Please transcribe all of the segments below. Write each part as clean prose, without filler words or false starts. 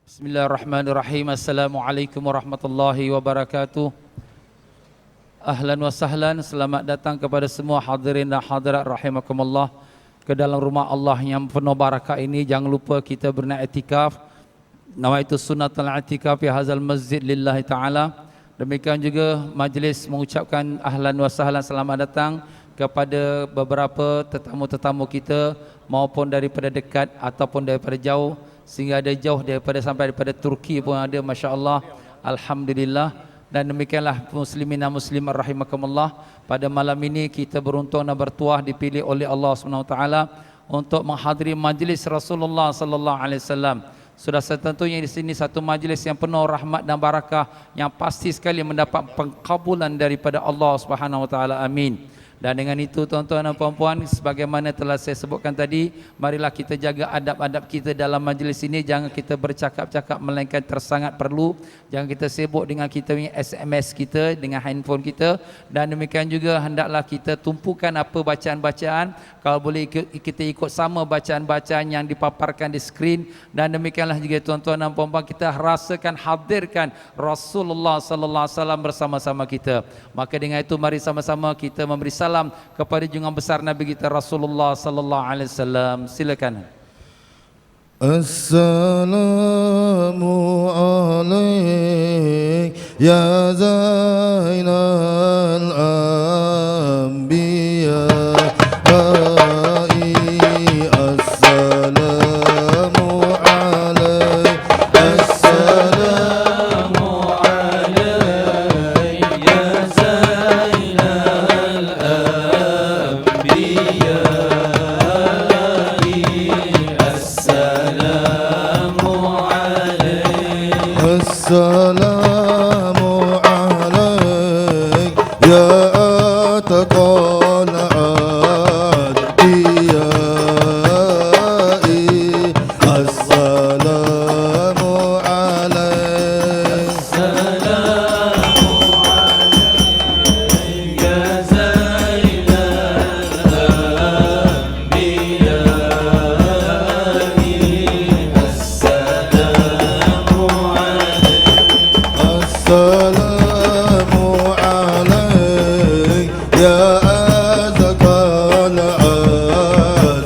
Bismillahirrahmanirrahim. Assalamualaikum warahmatullahi wabarakatuh. Ahlan wa sahlan, selamat datang kepada semua hadirin dan hadirat rahimakumullah ke dalam rumah Allah yang penuh barakah ini. Jangan lupa kita beriktikaf. Nama itu sunnatul i'tikaf fi hadzal masjid lillahi taala. Demikian juga majlis mengucapkan ahlan wa sahlan, selamat datang kepada beberapa tetamu-tetamu kita maupun daripada dekat ataupun daripada jauh, sehingga ada jauh daripada Turki pun ada, masya-Allah, alhamdulillah. Dan demikianlah muslimin dan muslimat rahimakumullah, pada malam ini kita beruntung dan bertuah dipilih oleh Allah SWT untuk menghadiri majlis Rasulullah sallallahu alaihi wasallam. Sudah setentunya di sini satu majlis yang penuh rahmat dan barakah, yang pasti sekali mendapat pengkabulan daripada Allah Subhanahu wa taala. Amin. Dan dengan itu tuan-tuan dan puan-puan, sebagaimana telah saya sebutkan tadi, marilah kita jaga adab-adab kita dalam majlis ini. Jangan kita bercakap-cakap melainkan tersangat perlu. Jangan kita sibuk dengan kita punya SMS kita, dengan handphone kita. Dan demikian juga hendaklah kita tumpukan apa bacaan-bacaan. Kalau boleh kita ikut sama bacaan-bacaan yang dipaparkan di skrin. Dan demikianlah juga tuan-tuan dan puan-puan, kita rasakan, hadirkan Rasulullah sallallahu alaihi wasallam bersama-sama kita. Maka dengan itu mari sama-sama kita memberi salam kepada junjungan besar Nabi kita Rasulullah sallallahu alaihi wasallam. Silakan. Assalamu alaik ya Zainal Anbiya. Assalamu alaik ya ataqal adiyai. Assalamu alaik. Assalamu alaik ya Zainal Anbiyai. Assalamu alaik ya azkal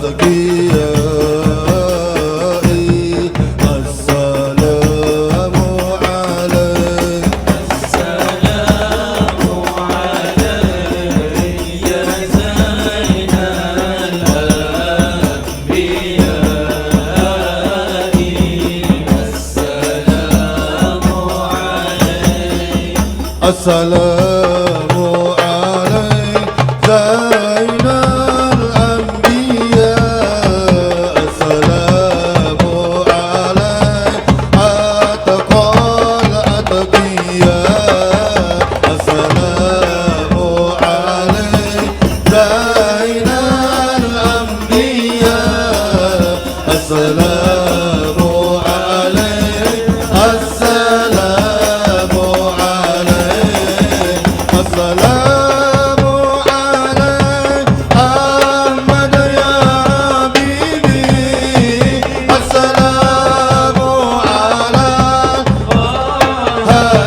azkiyai. Assalamu alaik. Assalamu alaik ya Zainal Anbiyai. Assalamu alaik Zainal Anbiya. Assalamu alaik ataqal atqiya. Assalamu alaik Zainal Anbiya. Assalamu alaik. Assalamu alaik. Assalamu alaik Ahmad ya Habibi. Assalamu alaik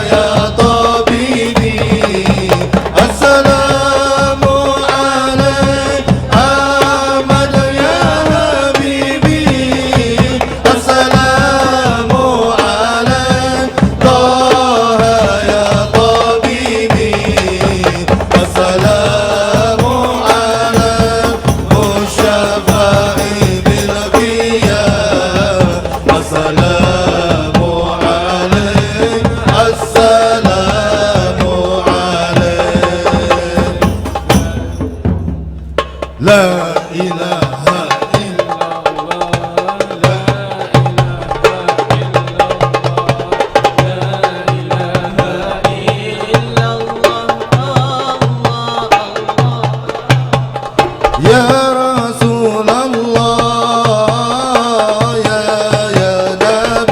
ya Tabibi. Assalamu alaik Ahmad ya Habibi. Assalamu alaik Taha ya Tabibi. Assalamu alaik Musyafa'i bil qiyam. Assalamu alaik. Assalamu alaik. La ilaha ya Rasulullah ya Nabi.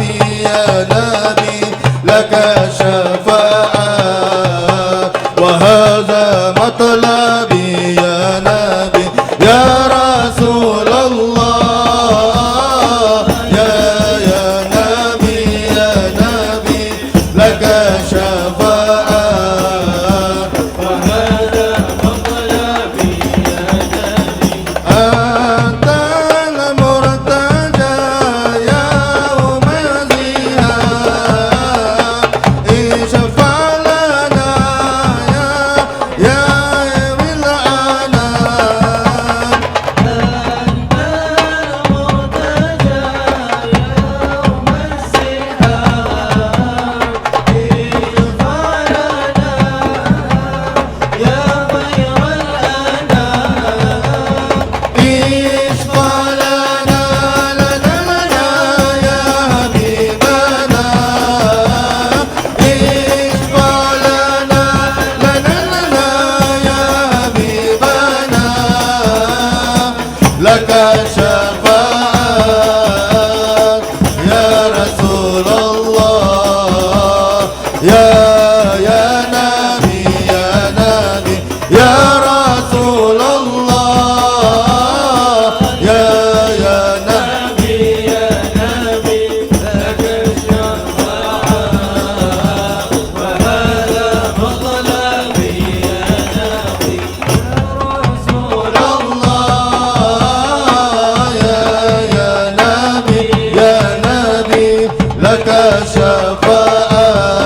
لك شفاعة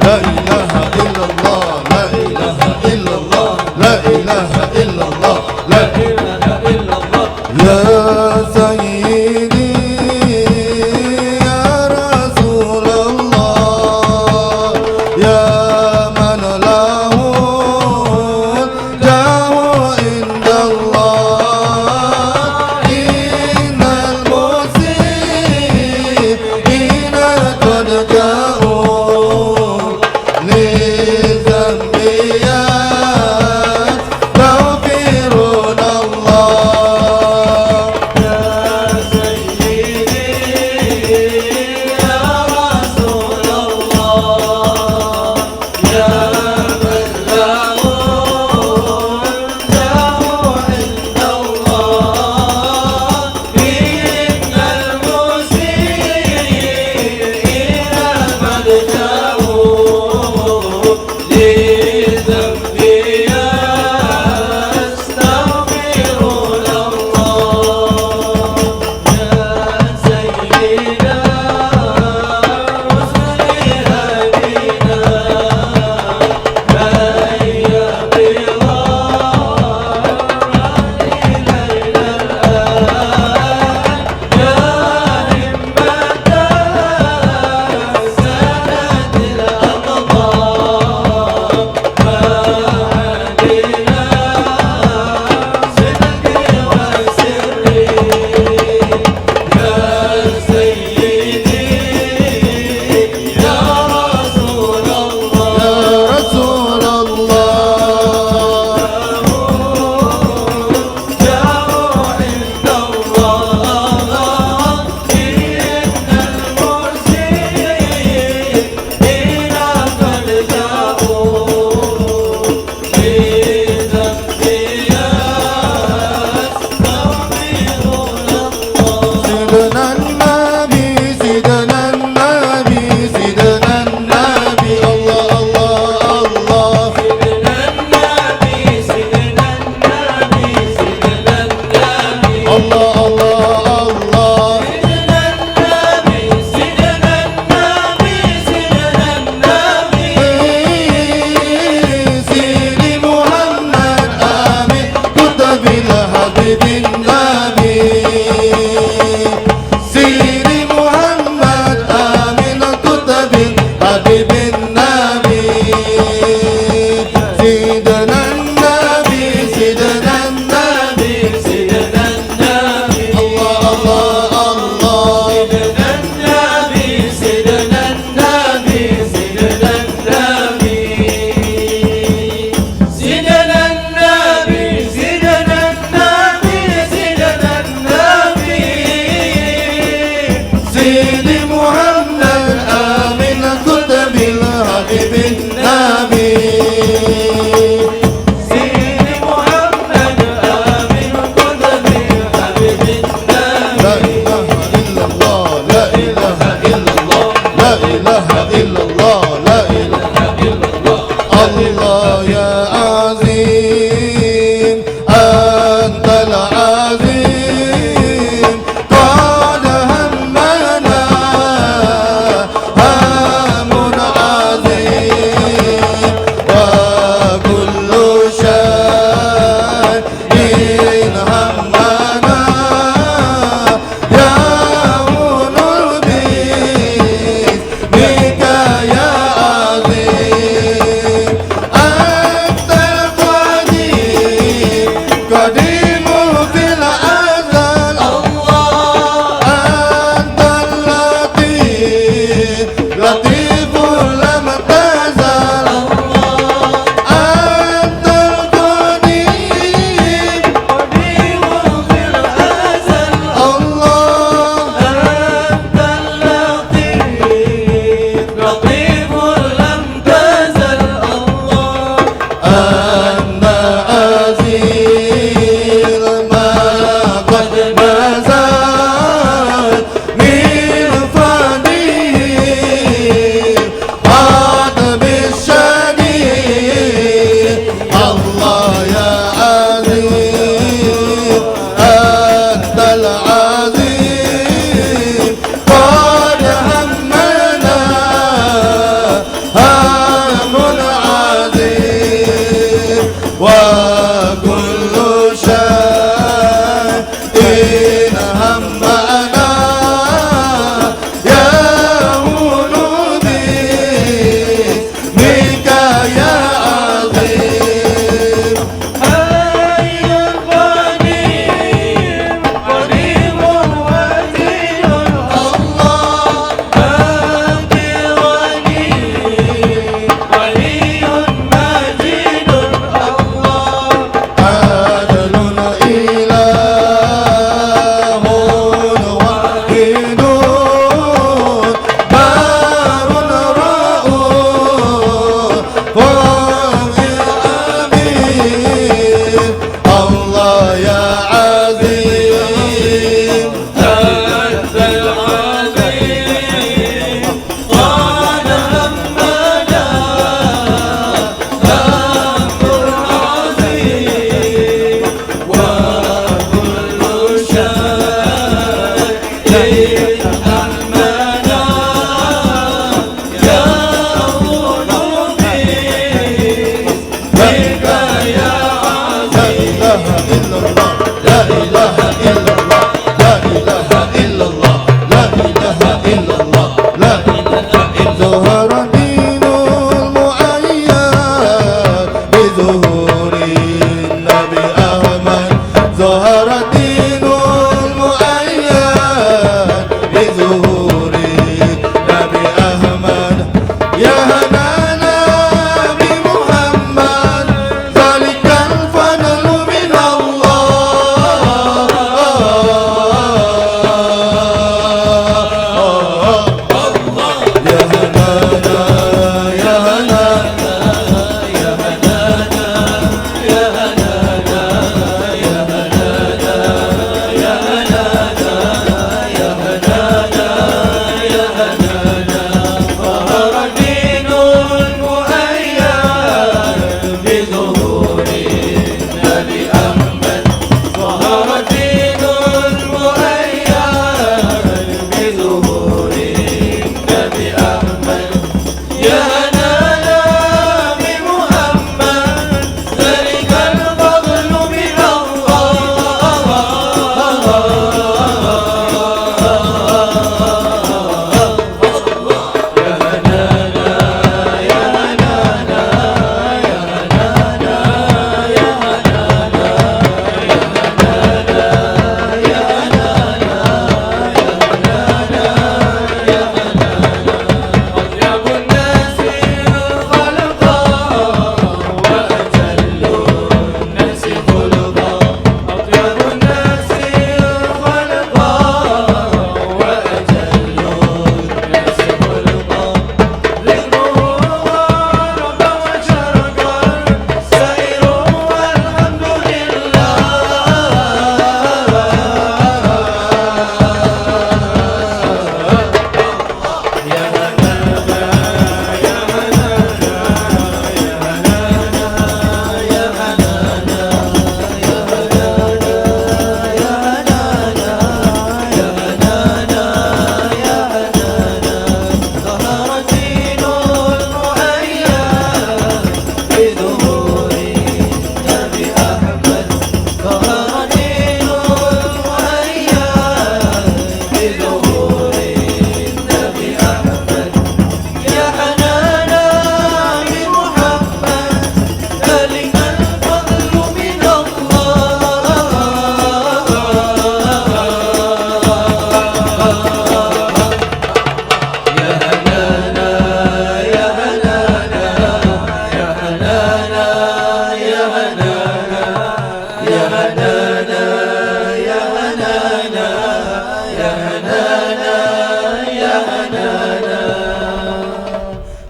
لا إله إلا الله لا إله إلا الله لا إله إلا الله لا إله إلا الله يا سيدي يا رسول الله يا من له الجاه عند الله إن المسيء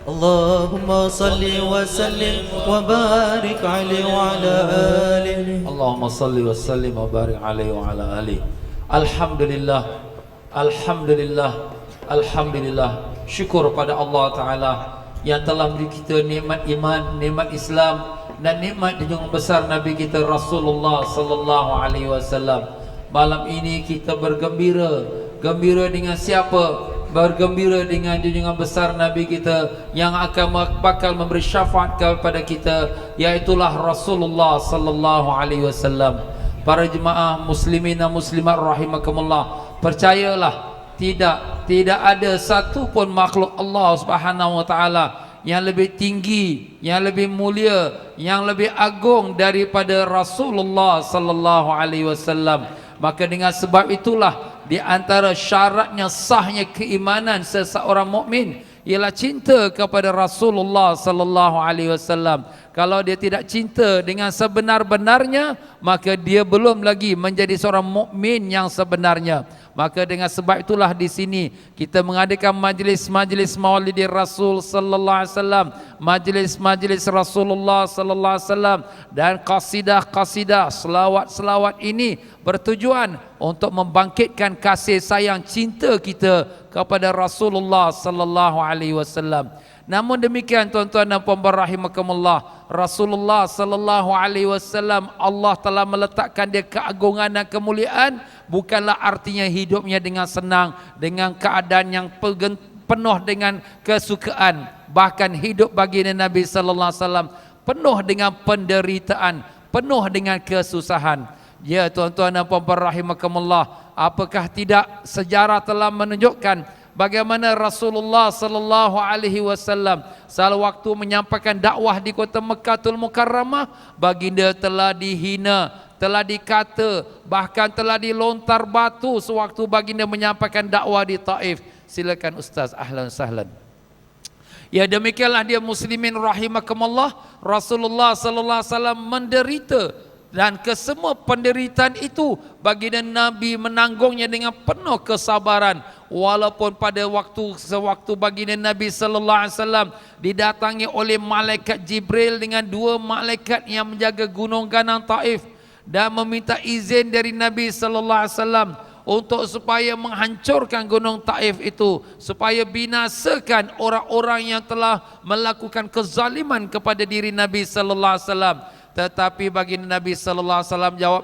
اللهم صل وسلم وبارك عليه وعلى آله. Allahumma salli wa sallim wa barik alaihi wa ala alihi. Alhamdulillah, Alhamdulillah, Alhamdulillah. Syukur pada Allah Ta'ala yang telah beri kita nikmat iman, nikmat Islam dan nikmat junjungan besar Nabi kita Rasulullah Sallallahu Alaihi Wasallam. Malam ini kita bergembira. Gembira dengan siapa? Bergembira dengan junjungan besar Nabi kita yang akan bakal memberi syafaat kepada kita, yaitulah Rasulullah Sallallahu Alaihi Wasallam. Para jemaah muslimin dan muslimat rahimakumullah, percayalah tidak ada satu pun makhluk Allah Subhanahu wa taala yang lebih tinggi, yang lebih mulia, yang lebih agung daripada Rasulullah Sallallahu Alaihi Wasallam. Maka dengan sebab itulah di antara syaratnya sahnya keimanan seseorang mukmin ialah cinta kepada Rasulullah Sallallahu Alaihi Wasallam. Kalau dia tidak cinta dengan sebenar-benarnya, maka dia belum lagi menjadi seorang mukmin yang sebenarnya. Maka dengan sebab itulah di sini kita mengadakan majlis-majlis Maulidi Rasul Sallallahu Alaihi Wasallam, majlis-majlis Rasulullah Sallallahu Alaihi Wasallam, dan qasidah-qasidah, selawat-selawat ini bertujuan untuk membangkitkan kasih sayang cinta kita kepada Rasulullah Sallallahu Alaihi Wasallam. Namun demikian tuan-tuan dan puan-puan rahimakumullah, Rasulullah Sallallahu Alaihi Wasallam Allah telah meletakkan dia keagungan dan kemuliaan, bukanlah artinya hidupnya dengan senang, dengan keadaan yang penuh dengan kesukaan. Bahkan hidup baginda Nabi Sallallahu Alaihi Wasallam penuh dengan penderitaan, penuh dengan kesusahan. Ya tuan-tuan dan puan-puan rahimakumullah, apakah tidak sejarah telah menunjukkan bagaimana Rasulullah Sallallahu Alaihi Wasallam sewaktu menyampaikan dakwah di kota Mekkatul Mukarramah, baginda telah dihina, telah dikata, bahkan telah dilontar batu sewaktu baginda menyampaikan dakwah di Taif. Silakan Ustaz, ahlan sahlan. Ya demikianlah dia muslimin rahimakumullah, Rasulullah Sallallahu Alaihi Wasallam menderita, dan kesemua penderitaan itu baginda Nabi menanggungnya dengan penuh kesabaran. Walaupun pada sewaktu baginda Nabi Sallallahu Alaihi Wasallam didatangi oleh malaikat Jibril dengan dua malaikat yang menjaga gunung Ganang Taif dan meminta izin dari Nabi Sallallahu Alaihi Wasallam untuk supaya menghancurkan gunung Taif itu, supaya binasakan orang-orang yang telah melakukan kezaliman kepada diri Nabi Sallallahu Alaihi Wasallam. Tetapi baginda Nabi Sallallahu Alaihi Wasallam jawab,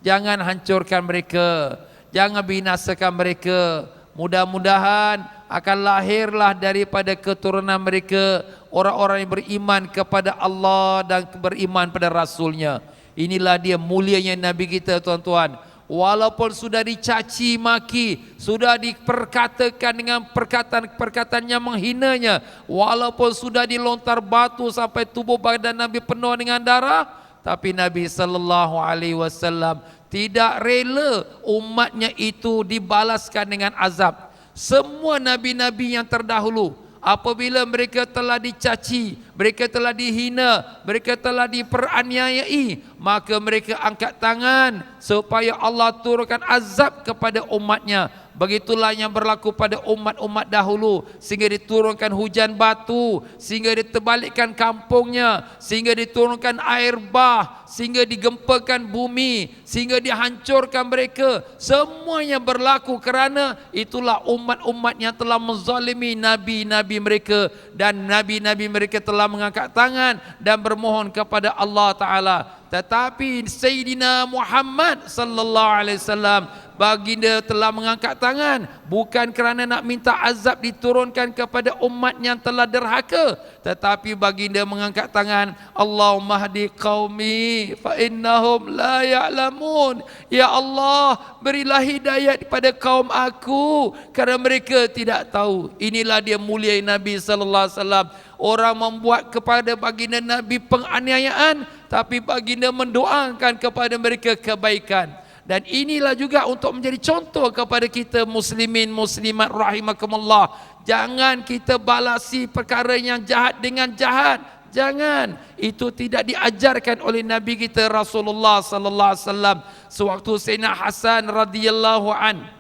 jangan hancurkan mereka, jangan binasakan mereka. Mudah-mudahan akan lahirlah daripada keturunan mereka orang-orang yang beriman kepada Allah dan beriman pada Rasulnya. Inilah dia mulianya Nabi kita tuan-tuan. Walaupun sudah dicaci maki, sudah diperkatakan dengan perkataan-perkataan yang menghinanya, walaupun sudah dilontar batu sampai tubuh badan Nabi penuh dengan darah, tapi Nabi Sallallahu Alaihi Wasallam tidak rela umatnya itu dibalaskan dengan azab. Semua nabi-nabi yang terdahulu, apabila mereka telah dicaci, mereka telah dihina, mereka telah diperaniayai, maka mereka angkat tangan supaya Allah turunkan azab kepada umatnya. Begitulah yang berlaku pada umat-umat dahulu, sehingga diturunkan hujan batu, sehingga diterbalikkan kampungnya, sehingga diturunkan air bah, sehingga digempakan bumi, sehingga dihancurkan mereka. Semuanya berlaku kerana itulah umat-umat yang telah menzalimi nabi-nabi mereka, dan nabi-nabi mereka telah mengangkat tangan dan bermohon kepada Allah Ta'ala. Tetapi Sayyidina Muhammad Sallallahu Alaihi Wasallam, baginda telah mengangkat tangan bukan kerana nak minta azab diturunkan kepada umat yang telah derhaka, tetapi baginda mengangkat tangan, Allahumma hdi qaumi fa innahum la ya'lamun. Ya Allah, berilah hidayat kepada kaum aku kerana mereka tidak tahu. Inilah dia mulia Nabi Sallallahu Alaihi Wasallam. Orang membuat kepada baginda Nabi penganiayaan, tapi baginda mendoakan kepada mereka kebaikan. Dan inilah juga untuk menjadi contoh kepada kita muslimin muslimat rahimakumullah. Jangan kita balasi perkara yang jahat dengan jahat. Jangan. Itu tidak diajarkan oleh Nabi kita Rasulullah sallallahu alaihi wasallam. Sewaktu Sayyidina Hasan radhiyallahu an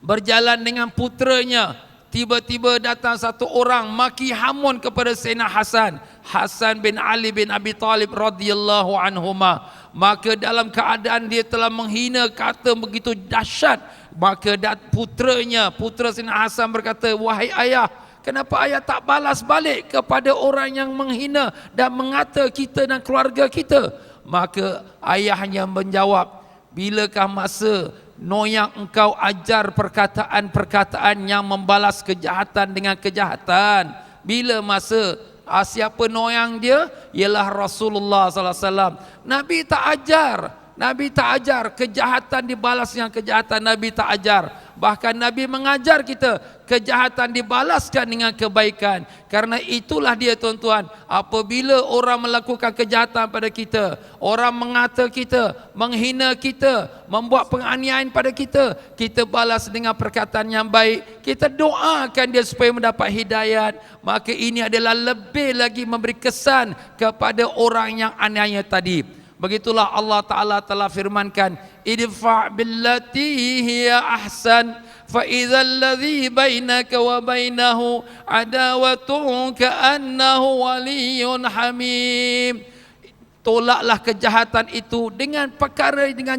berjalan dengan puteranya. Tiba-tiba datang satu orang maki hamun kepada Sayyidina Hasan bin Ali bin Abi Talib radhiyallahu anhuma. Maka dalam keadaan dia telah menghina, kata begitu dahsyat, maka putra Sayyidina Hasan berkata, wahai ayah, kenapa ayah tak balas balik kepada orang yang menghina dan mengata kita dan keluarga kita? Maka ayahnya menjawab, bilakah masa noyang engkau ajar perkataan-perkataan yang membalas kejahatan dengan kejahatan? Bila masa? Siapa noyang dia? Ialah Rasulullah sallallahu alaihi wasallam. Nabi tak ajar kejahatan dibalas dengan kejahatan. Nabi tak ajar. Bahkan Nabi mengajar kita kejahatan dibalaskan dengan kebaikan. Karena itulah dia tuan-tuan, apabila orang melakukan kejahatan pada kita, orang mengata kita, menghina kita, membuat penganiayaan pada kita, kita balas dengan perkataan yang baik, kita doakan dia supaya mendapat hidayat. Maka ini adalah lebih lagi memberi kesan kepada orang yang aniaya tadi. Begitulah Allah Ta'ala telah firmankan, idfa' billati hiya ahsan fa idzal ladzi bainaka wa bainahu adawatun ka'annahu waliyyun hamim. Tolaklah kejahatan itu dengan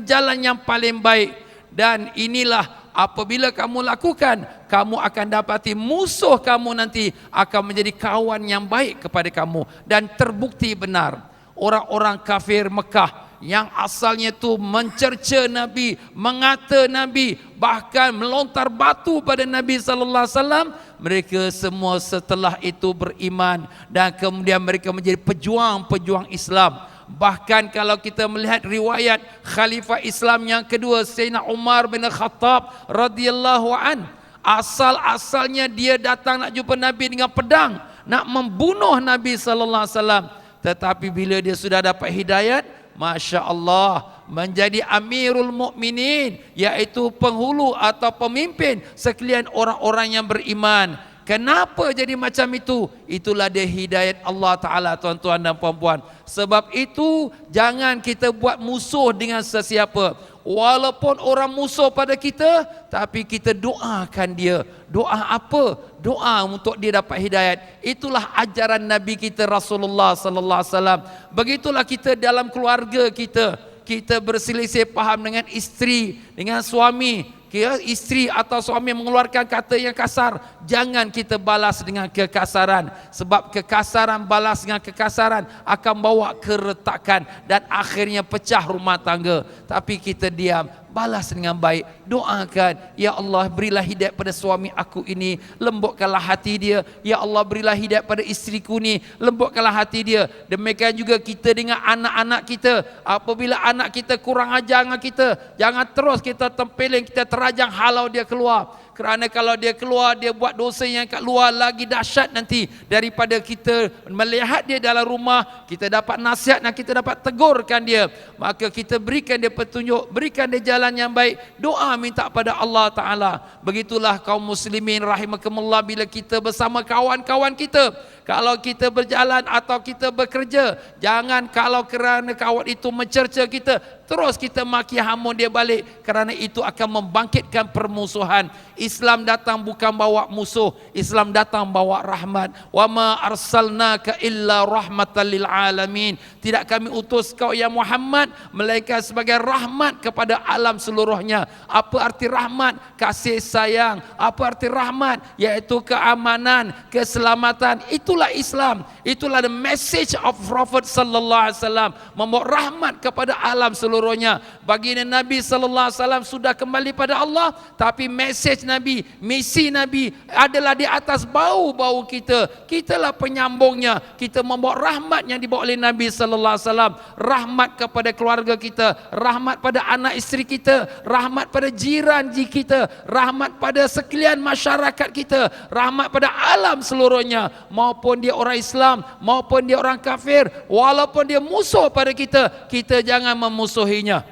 jalan yang paling baik, dan inilah apabila kamu lakukan, kamu akan dapati musuh kamu nanti akan menjadi kawan yang baik kepada kamu. Dan terbukti benar, orang-orang kafir Mekah yang asalnya itu mencerca Nabi, mengata Nabi, bahkan melontar batu pada Nabi sallallahu alaihi wasallam, mereka semua setelah itu beriman dan kemudian mereka menjadi pejuang-pejuang Islam. Bahkan kalau kita melihat riwayat Khalifah Islam yang kedua, Sayyidina Umar bin Khattab radhiyallahu an, asal-asalnya dia datang nak jumpa Nabi dengan pedang, nak membunuh Nabi sallallahu alaihi wasallam. Tetapi bila dia sudah dapat hidayat, Masya Allah, menjadi Amirul Mukminin, iaitu penghulu atau pemimpin sekalian orang-orang yang beriman. Kenapa jadi macam itu? Itulah dia hidayat Allah Ta'ala, tuan-tuan dan puan-puan. Sebab itu jangan kita buat musuh dengan sesiapa. Walaupun orang musuh pada kita, tapi kita doakan dia. Doa apa? Doa untuk dia dapat hidayat. Itulah ajaran Nabi kita Rasulullah sallallahu alaihi wasallam. Begitulah kita dalam keluarga kita. Kita berselisih faham dengan isteri, dengan suami. Isteri atau suami mengeluarkan kata yang kasar, jangan kita balas dengan kekasaran. Sebab kekasaran balas dengan kekasaran akan bawa keretakan dan akhirnya pecah rumah tangga. Tapi kita diam, balas dengan baik, doakan, ya Allah berilah hidayat pada suami aku ini, lembutkanlah hati dia. Ya Allah berilah hidayat pada isteriku ni, lembutkanlah hati dia. Demikian juga kita dengan anak-anak kita. Apabila anak kita kurang ajar dengan kita, jangan terus kita tempeling, kita terajang halau dia keluar. Kerana kalau dia keluar, dia buat dosa yang kat luar lagi dahsyat nanti daripada kita melihat dia dalam rumah. Kita dapat nasihat dan kita dapat tegurkan dia. Maka kita berikan dia petunjuk, berikan dia jalan yang baik, doa minta pada Allah Ta'ala. Begitulah kaum muslimin rahimakumullah, bila kita bersama kawan-kawan kita, kalau kita berjalan atau kita bekerja, jangan kalau kerana kawan itu mencerca kita, terus kita maki hamun dia balik, kerana itu akan membangkitkan permusuhan. Islam datang bukan bawa musuh, Islam datang bawa rahmat. Wa ma arsalnaka illa rahmatan lil alamin. Tidak kami utus kau ya Muhammad melainkan sebagai rahmat kepada alam seluruhnya. Apa arti rahmat? Kasih sayang. Apa arti rahmat? Yaitu keamanan, keselamatan. Itulah Islam. Itulah the message of Prophet sallallahu alaihi wasallam, membawa rahmat kepada alam seluruhnya. Baginda Nabi sallallahu alaihi wasallam sudah kembali pada Allah, tapi message Nabi, misi Nabi adalah di atas bau-bau kita. Kitalah penyambungnya. Kita membawa rahmat yang dibawa oleh Nabi sallallahu alaihi wasallam, rahmat kepada keluarga kita, rahmat pada anak isteri kita, rahmat pada jiran kita, rahmat pada sekalian masyarakat kita, rahmat pada alam seluruhnya, maupun dia orang Islam, maupun dia orang kafir, walaupun dia musuh pada kita, kita jangan memusuhinya.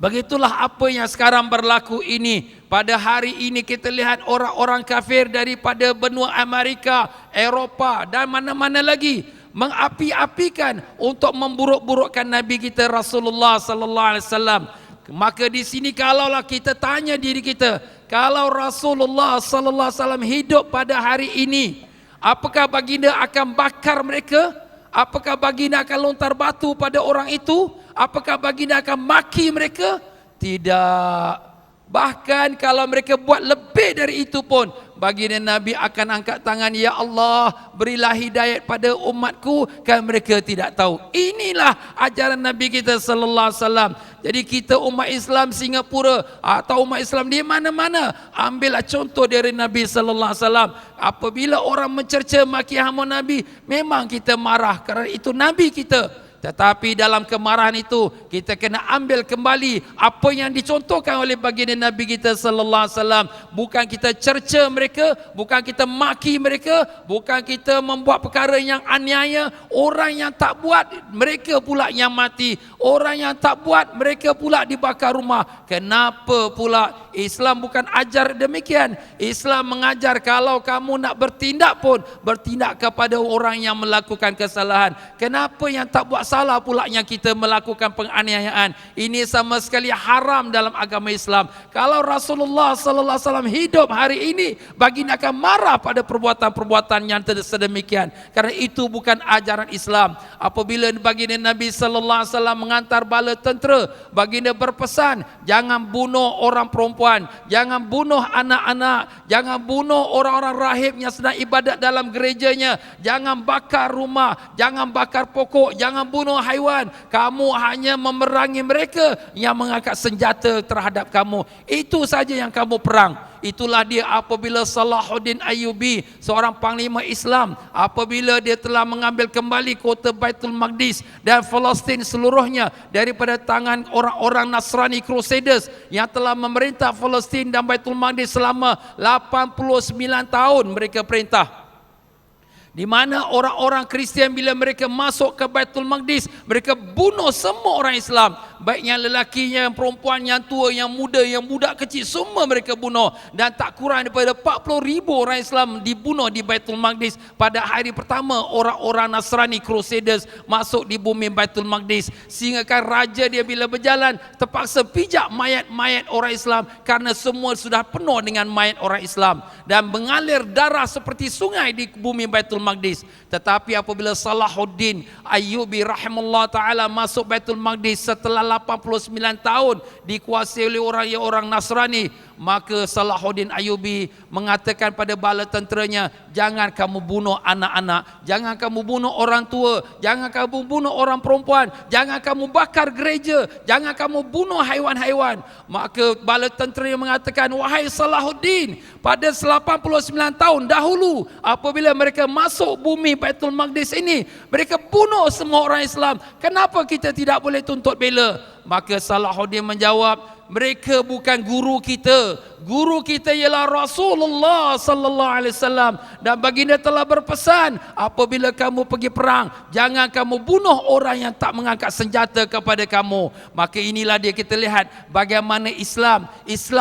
Begitulah apa yang sekarang berlaku ini. Pada hari ini kita lihat orang-orang kafir daripada benua Amerika, Eropah dan mana-mana lagi mengapi-apikan untuk memburuk-burukkan Nabi kita Rasulullah sallallahu alaihi wasallam. Maka di sini kalaulah kita tanya diri kita, kalau Rasulullah sallallahu alaihi wasallam hidup pada hari ini, apakah baginda akan bakar mereka? Apakah baginda akan lontar batu pada orang itu? Apakah baginda akan maki mereka? Tidak. Bahkan kalau mereka buat lebih dari itu pun, baginda Nabi akan angkat tangan, ya Allah, berilah hidayat pada umatku, kan mereka tidak tahu. Inilah ajaran Nabi kita sallallahu alaihi wasallam. Jadi kita umat Islam Singapura atau umat Islam di mana-mana, ambillah contoh dari Nabi sallallahu alaihi wasallam. Apabila orang mencerca maki hamun Nabi, memang kita marah kerana itu Nabi kita. Tetapi dalam kemarahan itu kita kena ambil kembali apa yang dicontohkan oleh baginda Nabi kita sallallahu alaihi wasallam. Bukan kita cerca mereka, bukan kita maki mereka, bukan kita membuat perkara yang aniaya. Orang yang tak buat, mereka pula yang mati. Orang yang tak buat, mereka pula dibakar rumah. Kenapa pula Islam bukan ajar demikian? Islam mengajar kalau kamu nak bertindak pun, bertindak kepada orang yang melakukan kesalahan. Kenapa yang tak buat salah pula yang kita melakukan penganiayaan? Ini sama sekali haram dalam agama Islam. Kalau Rasulullah sallallahu alaihi wasallam hidup hari ini, baginda akan marah pada perbuatan-perbuatan yang sedemikian. Karena itu bukan ajaran Islam. Apabila baginda Nabi sallallahu alaihi wasallam mengantar bala tentera, baginda berpesan, jangan bunuh orang perempuan, jangan bunuh anak-anak, jangan bunuh orang-orang rahib yang sedang ibadat dalam gerejanya, jangan bakar rumah, jangan bakar pokok, jangan bunuh haiwan. Kamu hanya memerangi mereka yang mengangkat senjata terhadap kamu. Itu saja yang kamu perang. Itulah dia apabila Salahuddin Ayyubi, seorang panglima Islam, apabila dia telah mengambil kembali kota Baitul Maqdis dan Palestin seluruhnya daripada tangan orang-orang Nasrani Crusaders yang telah memerintah Palestin dan Baitul Maqdis selama 89 tahun mereka perintah. Di mana orang-orang Kristian bila mereka masuk ke Baitul Maqdis, mereka bunuh semua orang Islam, baik yang lelakinya, yang perempuan, yang tua, yang muda, yang budak kecil, semua mereka bunuh. Dan tak kurang daripada 40,000 orang Islam dibunuh di Baitul Maqdis pada hari pertama orang-orang Nasrani Crusaders masuk di bumi Baitul Maqdis. Sehingga kan raja dia bila berjalan terpaksa pijak mayat-mayat orang Islam kerana semua sudah penuh dengan mayat orang Islam dan mengalir darah seperti sungai di bumi Baitul Maqdis. Tetapi apabila Salahuddin Ayyubi rahimahullah ta'ala masuk Baitul Maqdis setelah 89 tahun dikuasai oleh orang Nasrani, maka Salahuddin Ayyubi mengatakan pada bala tenteranya, jangan kamu bunuh anak-anak, jangan kamu bunuh orang tua, jangan kamu bunuh orang perempuan, jangan kamu bakar gereja, jangan kamu bunuh haiwan-haiwan. Maka bala tentera mengatakan, wahai Salahuddin, pada 89 tahun dahulu apabila mereka masuk bumi Baitul Maqdis ini, mereka bunuh semua orang Islam. Kenapa kita tidak boleh tuntut bela? Maka Salahuddin menjawab, mereka bukan guru kita. Guru kita ialah Rasulullah sallallahu alaihi wasallam, dan baginda telah berpesan, apabila kamu pergi perang, jangan kamu bunuh orang yang tak mengangkat senjata kepada kamu. Maka inilah dia kita lihat bagaimana Islam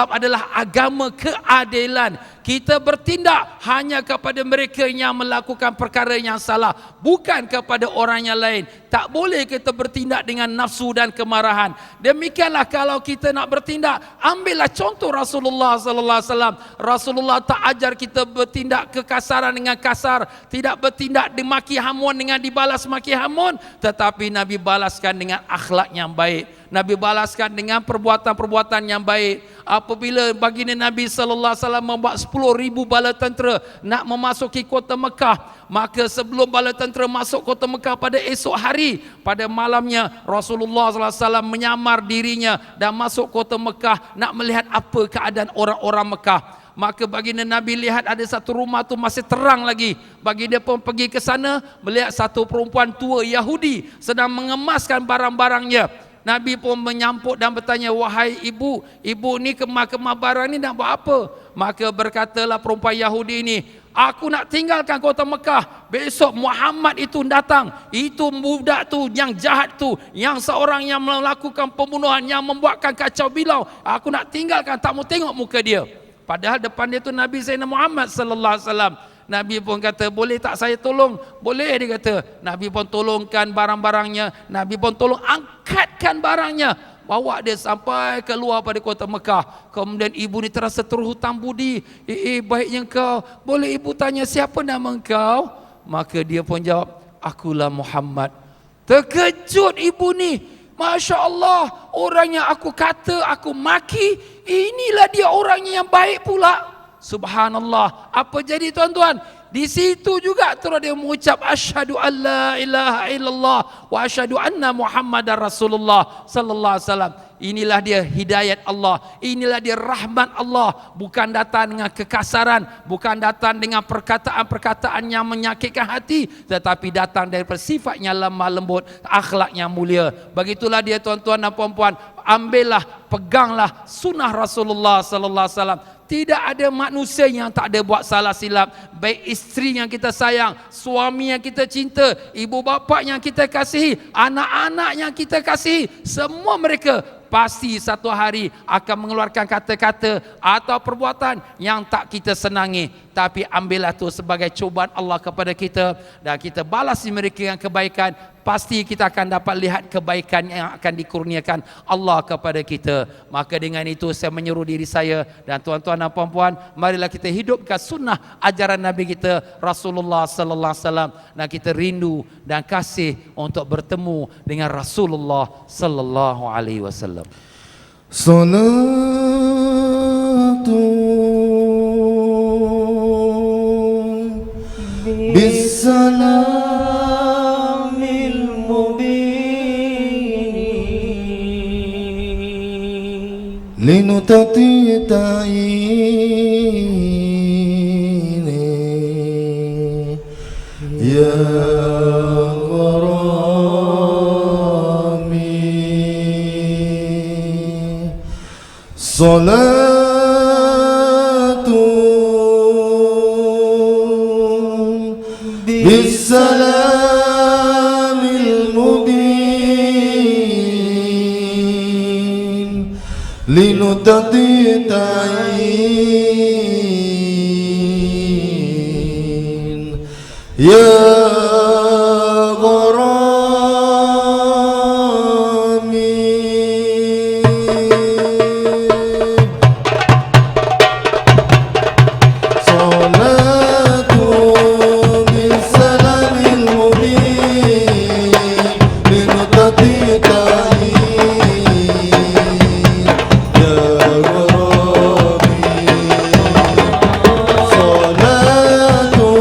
adalah agama keadilan. Kita bertindak hanya kepada mereka yang melakukan perkara yang salah, bukan kepada orang yang lain. Tak boleh kita bertindak dengan nafsu dan kemarahan. Demikianlah kalau kita nak bertindak, ambillah contoh Rasulullah sallallahu alaihi wasallam. Rasulullah tak ajar kita bertindak kekasaran dengan kasar, tidak bertindak dimaki hamun dengan dibalas maki hamun, tetapi Nabi balaskan dengan akhlak yang baik. Nabi balaskan dengan perbuatan-perbuatan yang baik. Apabila baginda Nabi sallallahu alaihi wasallam membuat 10,000 bala tentera nak memasuki kota Mekah, maka sebelum bala tentera masuk kota Mekah pada esok hari, pada malamnya Rasulullah sallallahu alaihi wasallam menyamar dirinya dan masuk kota Mekah nak melihat apa keadaan orang-orang Mekah. Maka baginda Nabi lihat ada satu rumah tu masih terang lagi. Baginda pun pergi ke sana, melihat satu perempuan tua Yahudi sedang mengemaskan barang-barangnya. Nabi pun menyampuk dan bertanya, wahai ibu ni kemah-kemah barang ni nak buat apa? Maka berkatalah perempuan Yahudi ini, aku nak tinggalkan kota Mekah. Besok Muhammad itu datang. Itu budak tu yang jahat tu, yang seorang yang melakukan pembunuhan, yang membuatkan kacau bilau. Aku nak tinggalkan, tak mau tengok muka dia. Padahal depan dia tu Nabi Sayyidina Muhammad sallallahu alaihi wasallam. Nabi pun kata, boleh tak saya tolong? Boleh, dia kata. Nabi pun tolongkan barang-barangnya. Nabi pun tolong angkatkan barangnya. bawa dia sampai keluar pada kota Mekah. Kemudian ibu ni terasa terhutang budi. Baiknya engkau, boleh ibu tanya siapa nama engkau? Maka dia pun jawab, akulah Muhammad. Terkejut ibu ni. Masya Allah, orang yang aku kata, aku maki, inilah dia orangnya yang baik pula. Subhanallah. Apa jadi tuan-tuan? Di situ juga terus dia mengucap asyhadu alla ilaha illallah wa asyhadu anna Muhammadar Rasulullah sallallahu alaihi wasallam. Inilah dia hidayat Allah, inilah dia rahmat Allah, bukan datang dengan kekasaran, bukan datang dengan perkataan-perkataan yang menyakitkan hati, tetapi datang daripada sifatnya lemah lembut, akhlaknya mulia. Begitulah dia tuan-tuan dan puan-puan, ambillah, peganglah sunnah Rasulullah sallallahu alaihi wasallam. Tidak ada manusia yang tak ada buat salah silap. Baik isteri yang kita sayang, suami yang kita cinta, ibu bapa yang kita kasihi, anak-anak yang kita kasihi, semua mereka pasti satu hari akan mengeluarkan kata-kata atau perbuatan yang tak kita senangi. Tapi ambillah itu sebagai cubaan Allah kepada kita, dan kita balas mereka yang kebaikan. Pasti kita akan dapat lihat kebaikan yang akan dikurniakan Allah kepada kita. Maka dengan itu saya menyeru diri saya dan tuan-tuan dan puan-puan, marilah kita hidupkan sunnah ajaran Nabi kita Rasulullah sallallahu alaihi wasallam, dan kita rindu dan kasih untuk bertemu dengan Rasulullah sallallahu alaihi wasallam. Salatu bisalamil mubin linutati ta'ini ya gharami salatu bisalamil mubin linutati ta'in ya Salatu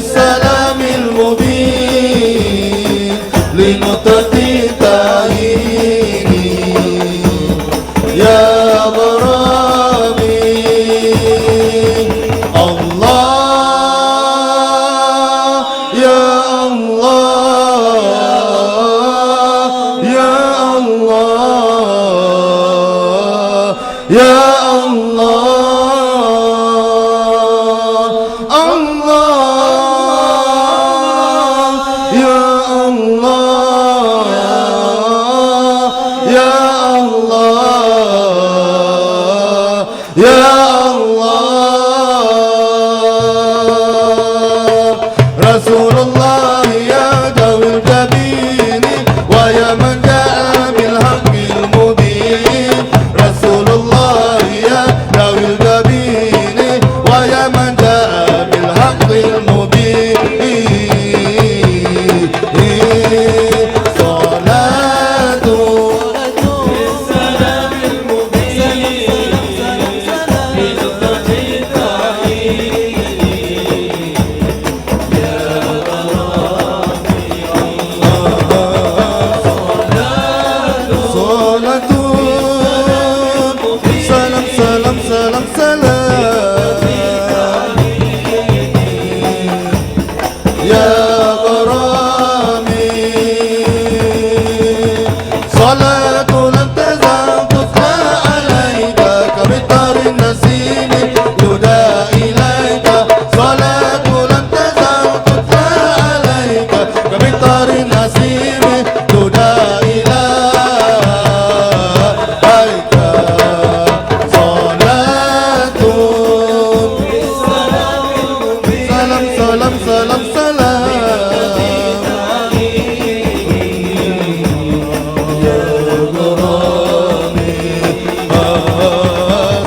بالسلام المبين لنقطة التعيين يا غرامي الله يا الله يا الله يا الله الله يا الله يا الله يا الله رسول الله يا ذوي الجبين ويا من جاء بالحق المبين رسول الله يا ذوي الجبين ويا من جاء بالحق المبين صلاة بالسلام المبين لنقطة صلاة سلام سلام سلام سلام يا غرامي صلاة لم تزال تتلى عليك كمطر النسيم يهدى إليك صلاة لم تزال تتلى عليك كمطر النسيم يهدى إليك صلاة سلام سلام سلام سلام يا غرامي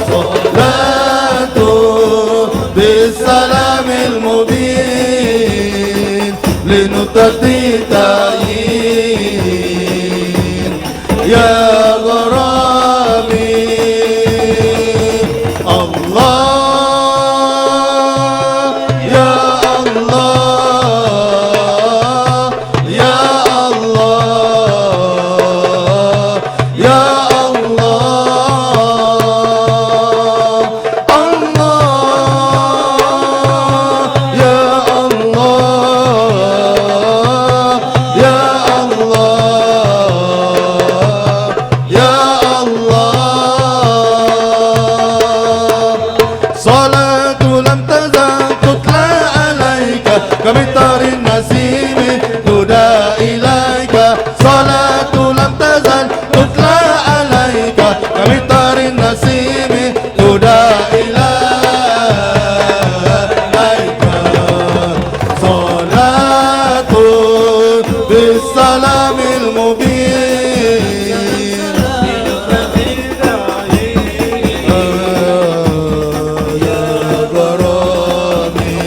صلاة بالسلام المبين لنقطة التعيين يا غرامي الله يا الله يا الله يا الله الله يا الله يا الله يا الله صلاة لم تزال تتلى عليك كمطر النسيم تهدى إليك صلاة لم تزال تتلى عليك كمطر النسيم تهدى إليك صلاة بالسلام المبين يا غرامي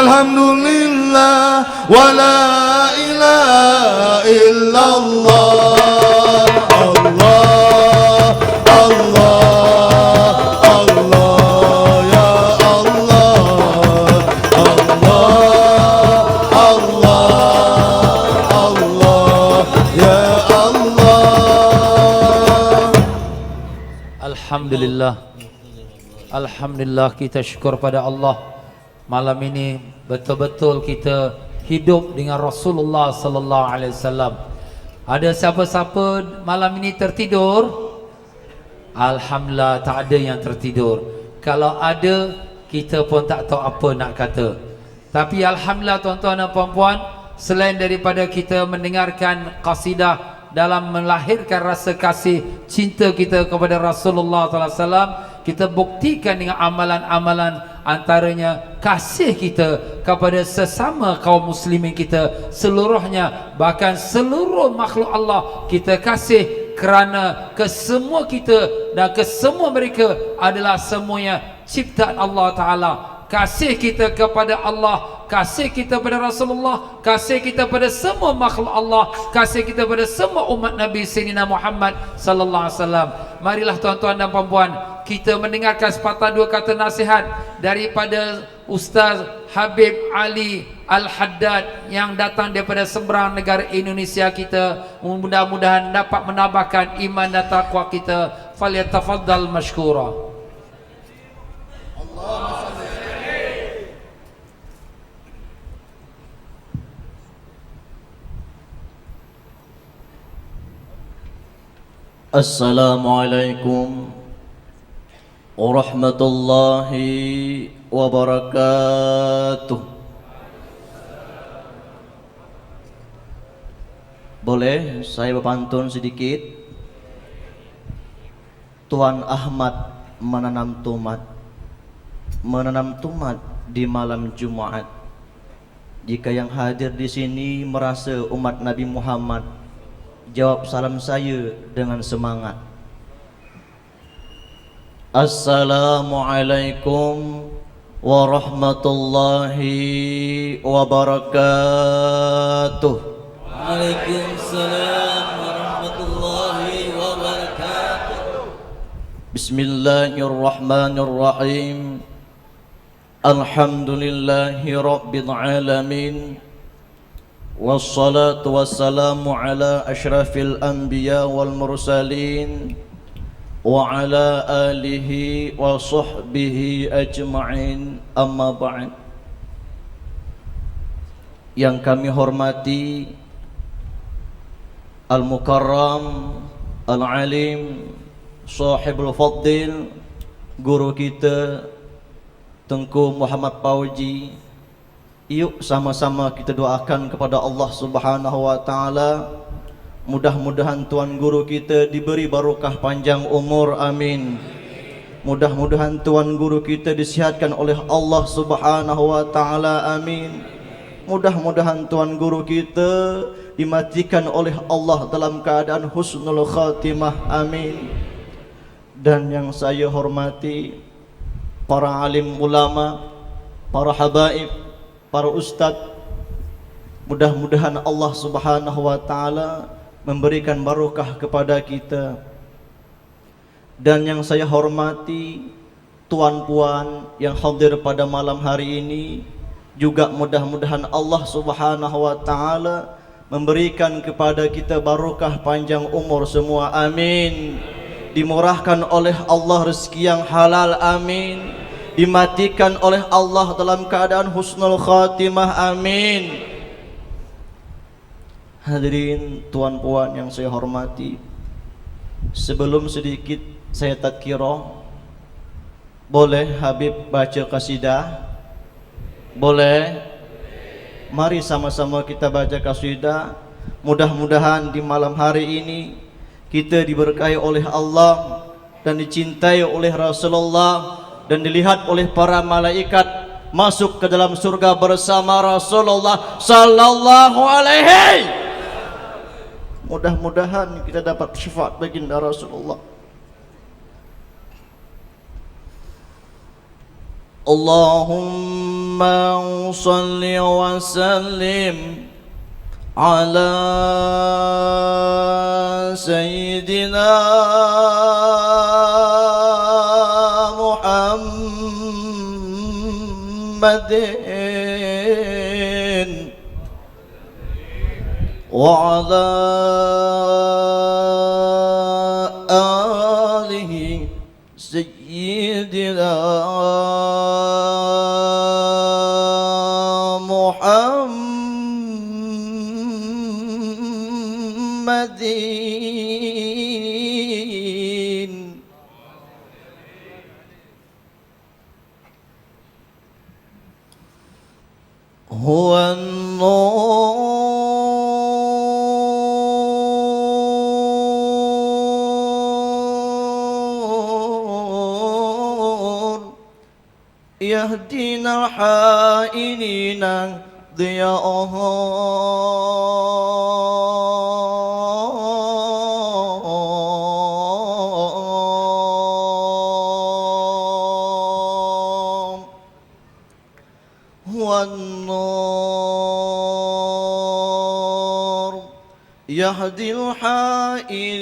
walhamdulillah wa la ilaha illallah. Allah, Allah, Allah, ya Allah. Allah, Allah, Allah, ya Allah. Alhamdulillah. Alhamdulillah, kita syukur pada Allah. Malam ini betul-betul kita hidup dengan Rasulullah sallallahu alaihi wasallam. Ada siapa-siapa malam ini tertidur? Alhamdulillah, tak ada yang tertidur. Kalau ada, kita pun tak tahu apa nak kata. Tapi alhamdulillah tuan-tuan dan puan-puan, selain daripada kita mendengarkan qasidah dalam melahirkan rasa kasih cinta kita kepada Rasulullah sallallahu alaihi wasallam, kita buktikan dengan amalan-amalan, antaranya kasih kita kepada sesama kaum muslimin kita seluruhnya, bahkan seluruh makhluk Allah kita kasih, kerana kesemua kita dan kesemua mereka adalah semuanya ciptaan Allah Ta'ala. Kasih kita kepada Allah, kasih kita pada Rasulullah, kasih kita pada semua makhluk Allah, kasih kita pada semua umat Nabi Sayyidina Muhammad sallallahu alaihi wasallam. Marilah tuan-tuan dan puan-puan, kita mendengarkan sepatah dua kata nasihat daripada Ustaz Habib Ali Al-Haddad yang datang daripada seberang negara Indonesia kita. Mudah-mudahan dapat menambahkan iman dan taqwa kita. Falyatafaddal mashkura. Assalamualaikum warahmatullahi wabarakatuh. Boleh saya berpantun sedikit? Tuan Ahmad menanam tomat di malam Jumat. Jika yang hadir di sini merasa umat Nabi Muhammad, jawab salam saya dengan semangat. Assalamualaikum warahmatullahi wabarakatuh. Waalaikumsalam warahmatullahi wabarakatuh. Bismillahirrahmanirrahim. Alhamdulillahi rabbil alamin. Wassalatu wassalamu ala ashrafil anbiya wal mursalin wa ala alihi wa sahbihi ajma'in, amma ba'd. Yang kami hormati Al-Mukarram, Al-Alim, Sahibul Fadil, guru kita Tengku Muhammad Pauji. Yuk sama-sama kita doakan kepada Allah Subhanahu wa taala, mudah-mudahan tuan guru kita diberi barokah panjang umur, amin. Mudah-mudahan tuan guru kita disihatkan oleh Allah Subhanahu wa taala, amin. Mudah-mudahan tuan guru kita dimatikan oleh Allah dalam keadaan husnul khatimah, amin. Dan yang saya hormati para alim ulama, para habaib, para ustaz, mudah-mudahan Allah Subhanahu wa taala memberikan barokah kepada kita. Dan yang saya hormati tuan-puan yang hadir pada malam hari ini, juga mudah-mudahan Allah Subhanahu wa taala memberikan kepada kita barokah panjang umur semua, amin. Dimurahkan oleh Allah rezeki yang halal, amin. Dimatikan oleh Allah dalam keadaan husnul khatimah, amin. Hadirin tuan puan yang saya hormati, sebelum sedikit saya tadkirah, boleh Habib baca qasidah? Boleh? Mari sama-sama kita baca qasidah. Mudah-mudahan di malam hari ini kita diberkahi oleh Allah dan dicintai oleh Rasulullah dan dilihat oleh para malaikat masuk ke dalam surga bersama Rasulullah sallallahu alaihi. Mudah-mudahan kita dapat syafaat baginda Rasulullah. اللهم صل وسلم على سيدنا محمد وعلى آله سيدنا محمد هو النور يهدينا الحائرين ضياءه هو النور يهدي الحائرين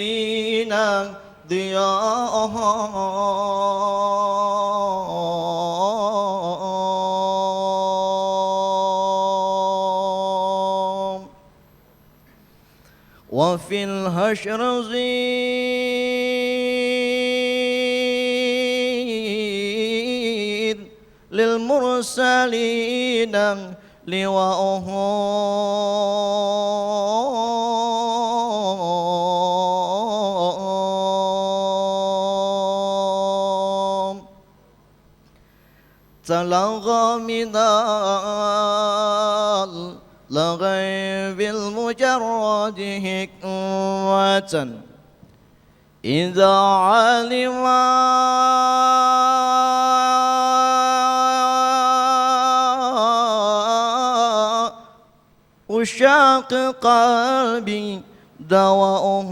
ضياءه وفي الحشر زين للمرسلين لواءه تلغى من الغيب المجرد حكمة إذا علم وشاق قلبي دواؤه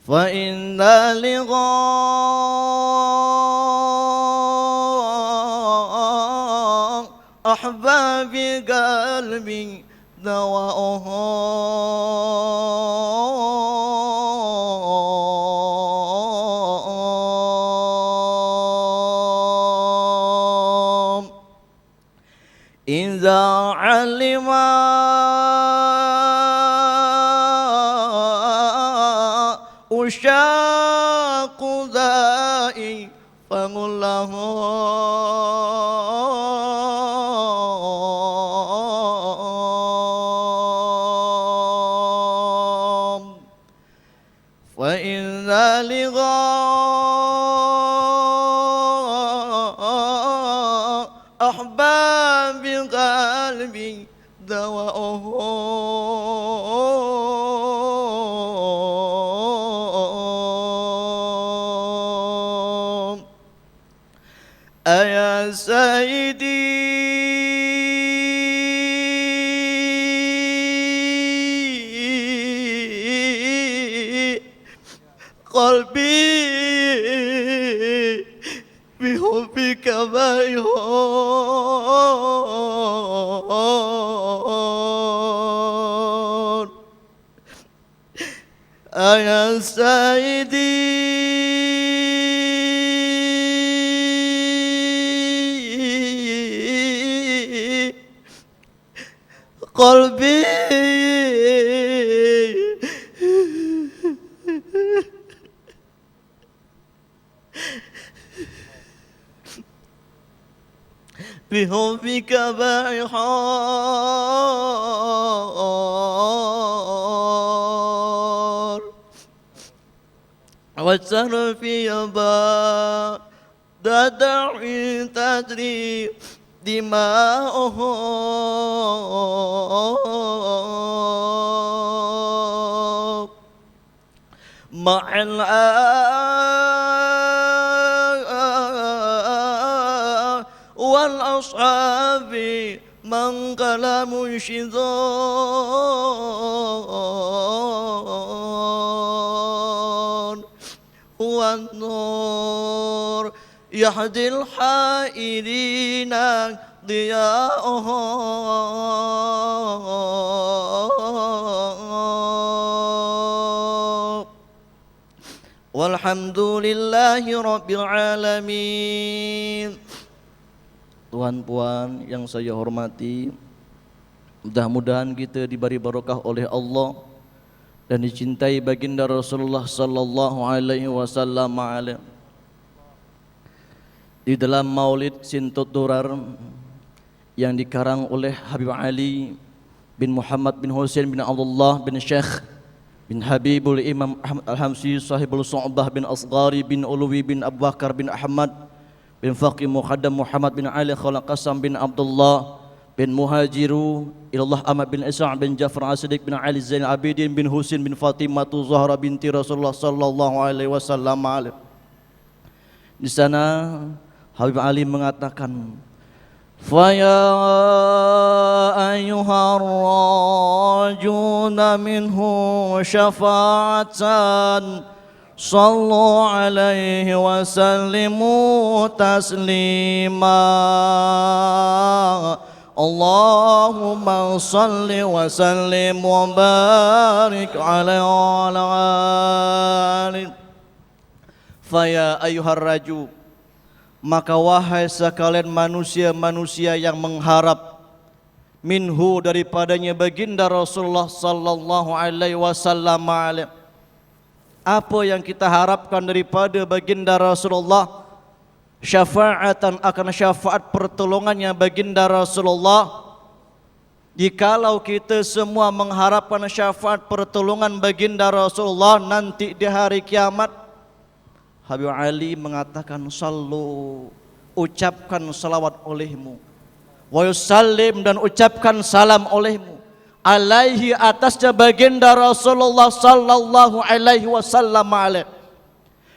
فإن لغا أحباب قلبي دواؤه إذا علم أشاق ذائي فقل له فإن لغا أحباب قلبي دواؤه أيا سيدي قلبي بحبك ميهون أيا سيدي قلبي بحبك بحار والسهر في بعد دعي تدري دماؤه مع الآل والأصحاب من قال منشدا والنور يهدي الحائرين ضياءه walhamdulillahi rabbil alamin. Tuan puan yang saya hormati, mudah-mudahan kita diberi barokah oleh Allah dan dicintai baginda Rasulullah sallallahu alaihi wasallam. Di dalam Maulid Sintut Durar yang dikarang oleh Habib Ali bin Muhammad bin Husain bin Abdullah bin Syekh bin Habibul Imam Ahmad Al-Hamsi sahibul Su'bah bin Asghari bin Uluwi bin Abu Bakar bin Ahmad bin Faqih Muqaddam Muhammad bin Ali Khalaq Qasam bin Abdullah bin Muhajiru Ilallah Ahmad bin Isa' bin Jafar As-Siddiq bin Ali Zain Abidin bin Husin bin Fatimah Zahra binti Rasulullah sallallahu alaihi wasallam. Di sana Habib Ali mengatakan, "Faya ayyuhar rajuna minhu syafa'atan sallu alaihi wa sallimu taslima. Allahumma salli wa sallim wa barik alaihi wa ala alihi." Faya ayyuhar raju, maka wahai sekalian manusia-manusia yang mengharap minhu daripadanya baginda Rasulullah sallallahu alaihi wasallam. Apa yang kita harapkan daripada baginda Rasulullah? Syafa'atan, akan syafaat pertolongannya baginda Rasulullah. Jikalau kita semua mengharapkan syafaat pertolongan baginda Rasulullah nanti di hari kiamat, Habib Ali mengatakan, sallu, ucapkan salawat olehmu, wa yusallim, dan ucapkan salam olehmu, alaihi, atasnya baginda Rasulullah sallallahu alaihi wasallam.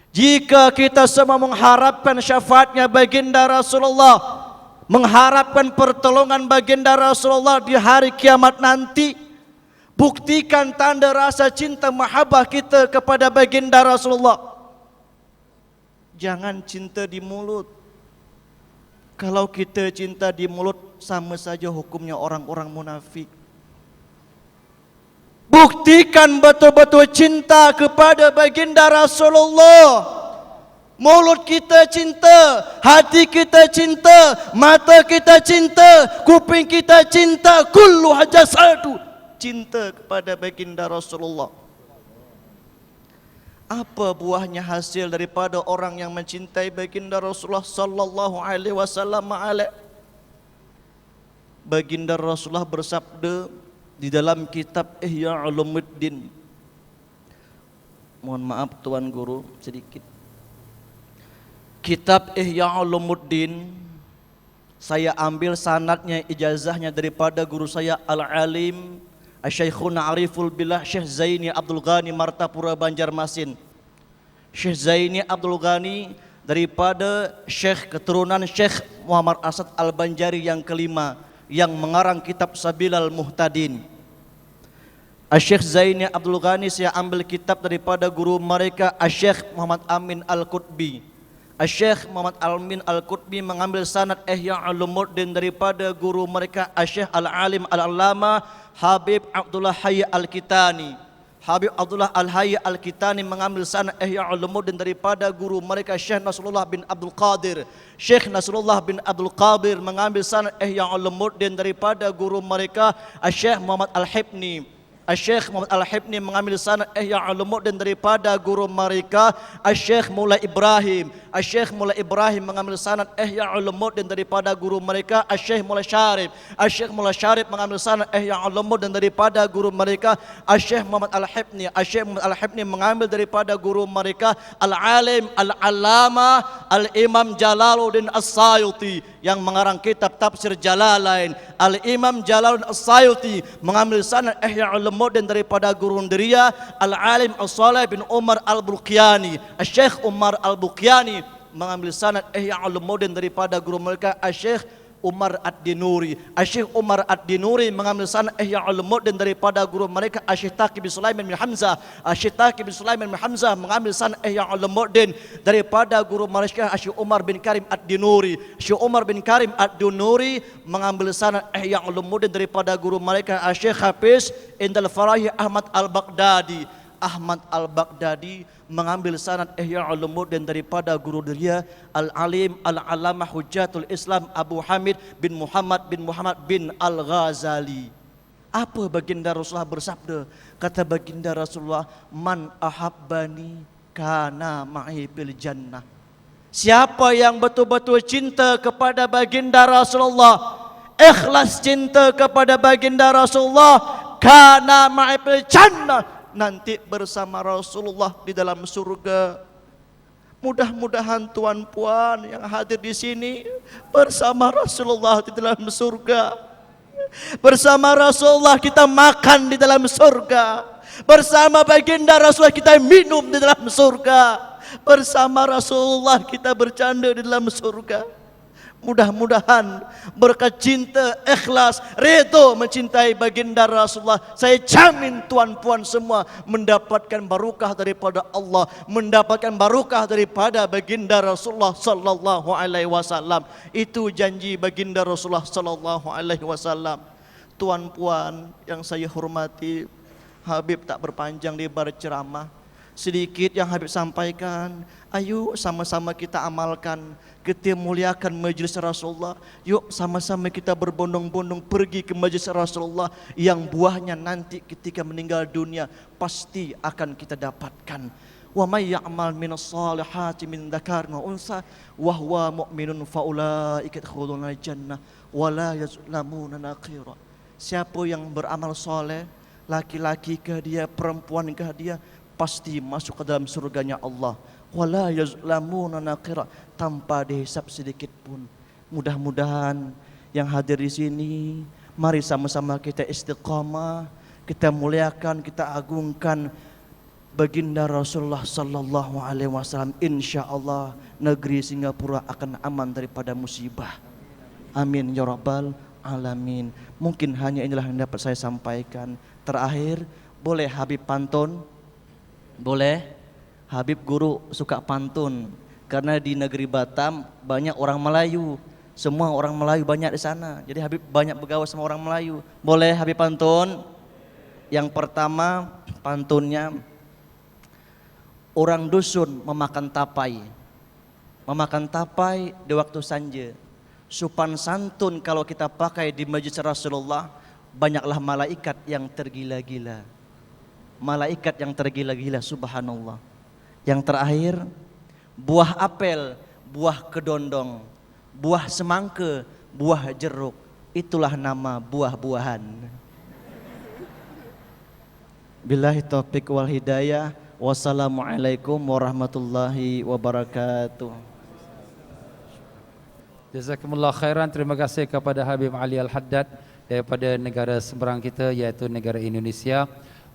Jika kita semua mengharapkan syafaatnya baginda Rasulullah, mengharapkan pertolongan baginda Rasulullah di hari kiamat nanti, buktikan tanda rasa cinta mahabbah kita kepada baginda Rasulullah. Jangan cinta di mulut. Kalau kita cinta di mulut, sama saja hukumnya orang-orang munafik. Buktikan betul-betul cinta kepada baginda Rasulullah. Mulut kita cinta, hati kita cinta, mata kita cinta, kuping kita cinta, kullu hajasadu cinta kepada baginda Rasulullah. Apa buahnya hasil daripada orang yang mencintai baginda Rasulullah sallallahu alaihi wasallam? Baginda Rasulullah bersabda di dalam kitab Ihya Ulumuddin. Mohon maaf Tuan Guru sedikit. Kitab Ihya Ulumuddin, saya ambil sanadnya, ijazahnya daripada guru saya Al-Alim Asy-Syaikhuna Ariful Billah Syekh Zaini Abdul Ghani Martapura Banjarmasin. Syekh Zaini Abdul Ghani daripada Syekh keturunan Syekh Muhammad Asad Al-Banjari yang kelima, yang mengarang kitab Sabilal Muhtadin. Syekh Zaini Abdul Ghani saya ambil kitab daripada guru mereka Syekh Muhammad Amin Al-Qutbi. Syekh Muhammad Amin Al-Qutbi mengambil sanad Ihya Ulumuddin daripada guru mereka Syekh Al-Alim Al-Allama Habib Abdullah Hayy Al-Kitani. Habib Abdullah Al-Hayy Al-Kitani mengambil sanad Ihya Ulumuddin daripada guru mereka Syekh Nasrullah bin Abdul Qadir. Syekh Nasrullah bin Abdul Qadir mengambil sanad Ihya Ulumuddin daripada guru mereka Syekh Muhammad Al-Hibni. Syekh Muhammad Al-Hibni mengambil sanad Ihya Ulumuddin daripada guru mereka Syekh Mulai Ibrahim. Syekh Mulai Ibrahim mengambil sanad Ihya Ulumuddin daripada guru mereka Syekh Mulai Syarif. Syekh Mulai Syarif mengambil sanad Ihya Ulumuddin daripada guru mereka Syekh Muhammad Al-Hibni. Syekh Muhammad Al-Hibni mengambil daripada guru mereka Al-Alim Al-Allama Al-Imam Jalaluddin As-Sayuti yang mengarang kitab Tafsir Jalalain. Al-Imam Jalaluddin As-Sayuti mengambil sanad Ihya Ulumuddin daripada guru dia Al-Alim As-Salih bin Umar Al-Buqyani. Syekh Umar Al-Buqyani mengambil sanad Ihya Ulumuddin daripada guru mereka Syekh Umar Ad-Dinuri. Syekh Umar Ad-Dinuri mengambil sanad Ihya Ulumuddin daripada guru mereka Syekh Taqi bin Sulaiman bin Hamzah. Syekh Taqi bin Sulaiman bin Hamzah mengambil sanad Ihya Ulumuddin daripada guru mereka Syekh Umar bin Karim Ad-Dinuri. Syekh Umar bin Karim Ad-Dinuri mengambil sanad Ihya Ulumuddin daripada guru mereka Syekh Hafiz Indal Farahi Ahmad Al-Baghdadi. Ahmad Al-Baghdadi mengambil sanad Ihya Ulumuddin daripada guru dia Al-Alim Al-Alamah Hujjatul Islam Abu Hamid bin Muhammad bin Al-Ghazali. Apa baginda Rasulullah bersabda? Kata baginda Rasulullah, man ahabbani kana ma'i fil jannah. Siapa yang betul-betul cinta kepada baginda Rasulullah, ikhlas cinta kepada baginda Rasulullah, kana ma'i fil jannah, nanti bersama Rasulullah di dalam surga. Mudah-mudahan tuan puan yang hadir di sini bersama Rasulullah di dalam surga. Bersama Rasulullah kita makan di dalam surga. Bersama baginda Rasulullah kita minum di dalam surga. Bersama Rasulullah kita bercanda di dalam surga. Mudah-mudahan berkat cinta, ikhlas, redha mencintai baginda Rasulullah, saya jamin tuan puan semua mendapatkan barokah daripada Allah, mendapatkan barokah daripada baginda Rasulullah sallallahu alaihi wasallam. Itu janji baginda Rasulullah sallallahu alaihi wasallam. Tuan puan yang saya hormati, Habib tak berpanjang lebar ceramah. Sedikit yang Habib sampaikan, ayo sama-sama kita amalkan. Kita muliakan majlis Rasulullah. Yuk sama-sama kita berbondong-bondong pergi ke majlis Rasulullah yang buahnya nanti ketika meninggal dunia pasti akan kita dapatkan. Wa may ya'mal minas salihati min dzakarin wa unsa wa huwa mu'minun fa ulaika yadkhuluna jannah wa la yuzlamuna naqira. Siapa yang beramal soleh, laki-laki ke dia, perempuan ke dia, pasti masuk ke dalam surganya Allah. Wala yazlamuna naqira, tanpa dihisab sedikit pun. Mudah-mudahan yang hadir di sini, mari sama-sama kita istiqamah, kita muliakan, kita agungkan baginda Rasulullah sallallahu alaihi wasallam. Insyaallah negeri Singapura akan aman daripada musibah. Amin ya rabbal alamin. Mungkin hanya inilah yang dapat saya sampaikan. Terakhir, boleh Habib pantun? Boleh? Habib guru suka pantun karena di negeri Batam banyak orang Melayu. Semua orang Melayu banyak di sana. Jadi Habib banyak bergaul sama orang Melayu. Boleh Habib pantun? Yang pertama pantunnya, orang dusun memakan tapai. Memakan tapai di waktu sanja. Sopan santun kalau kita pakai di majlis Rasulullah, banyaklah malaikat yang tergila-gila. Malaikat yang tergila-gila, subhanallah. Yang terakhir, buah apel, buah kedondong, buah semangka, buah jeruk, itulah nama buah-buahan. Billahi taufiq wal hidayah. Wassalamualaikum warahmatullahi wabarakatuh. Jazakumullah khairan. Terima kasih kepada Habib Ali Al-Haddad daripada negara seberang kita, iaitu negara Indonesia.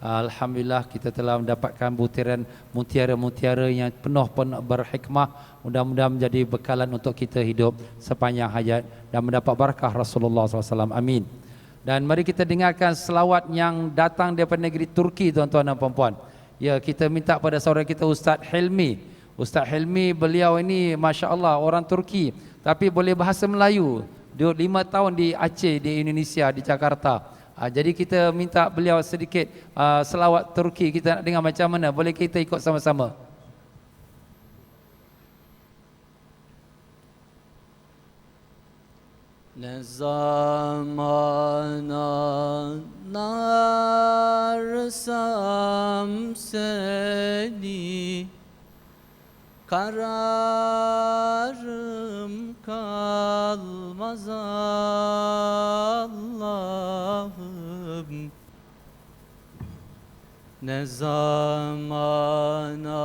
Alhamdulillah kita telah mendapatkan butiran mutiara-mutiara yang penuh berhikmah. Mudah-mudahan menjadi bekalan untuk kita hidup sepanjang hayat dan mendapat barakah Rasulullah SAW. Amin. Dan mari kita dengarkan selawat yang datang daripada negeri Turki, tuan-tuan dan puan-puan. Ya, kita minta pada saudara kita Ustaz Hilmi. Ustaz Hilmi, beliau ini Masya Allah orang Turki, tapi boleh bahasa Melayu. Duduk 5 tahun di Aceh, di Indonesia, di Jakarta. Jadi kita minta beliau sedikit selawat Turki. Kita nak dengar macam mana. Boleh kita ikut sama-sama? Ne zamana narsam seni, kararım kalmaz Allah'ım. Ne zamana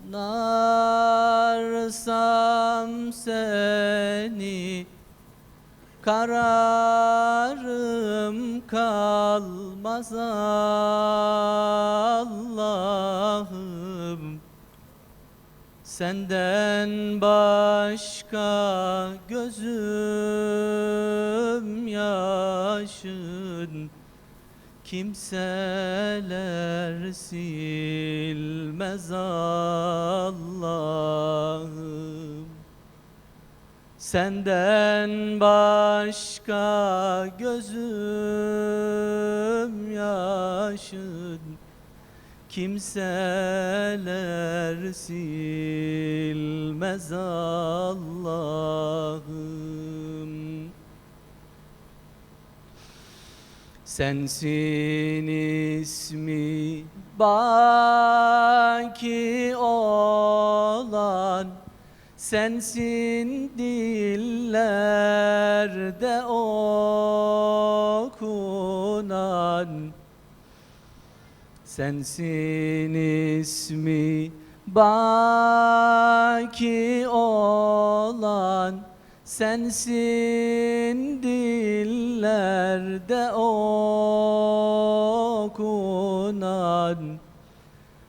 narsam seni, kararım kalmaz Allah'ım. Senden başka gözüm yaşın kimseler silmez Allah'ım. Senden başka gözüm yaşın kimseler silmez Allah'ım. Sensin ismi baki olan, sensin dillerde okunan. Sensin ismi baki olan, sensin dillerde okunan.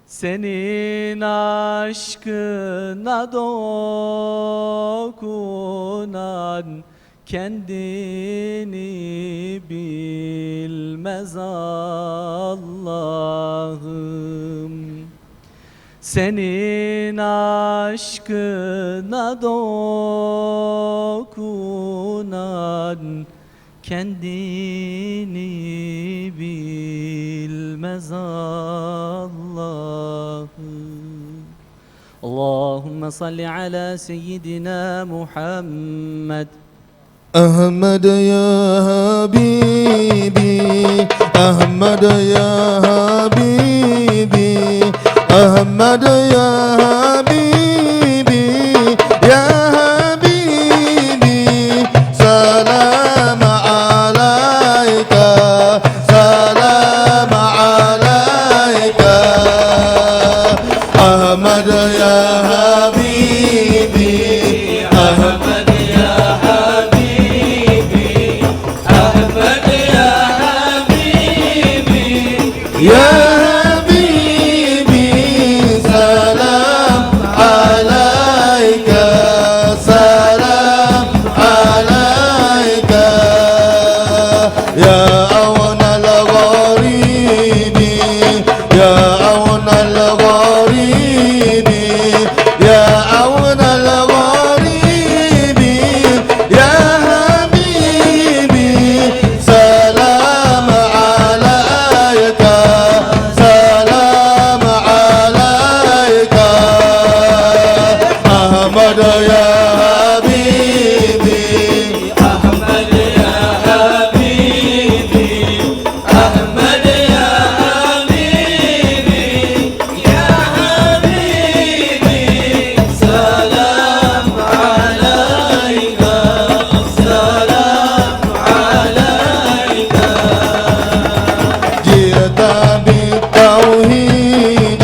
Senin aşkına dokunan kendini bilmez Allah'ım. Senin aşkına dokunan kendini bilmez Allah'ım. Allahümme salli ala seyyidina Muhammed. أحمد يا حبيبي أحمد يا حبيبي أحمد يا حبيبي يا حبيبي سلام عليك سلام عليك أحمد يا حبيبي أحمد يا حبيبي سلام عليك سلام عليك يا أون الغريب يا أون الغريب يا أون الغريب يا حبيبي سلام عليك سلام عليك أحمد يا حبيبي Ahmed ya Habibi, Ahmed ya Habibi, ya Habibi, salam alayka, salam alayka. جئت بالتوحيد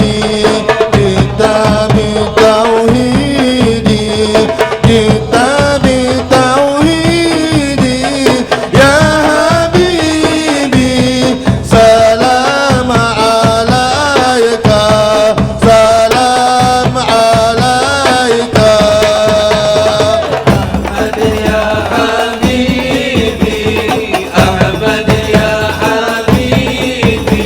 جئت بالتوحيد جئت بالتوحيد يا حبيبي سلام عليك سلام عليك Ahmed ya Habibi, Ahmed ya Habibi,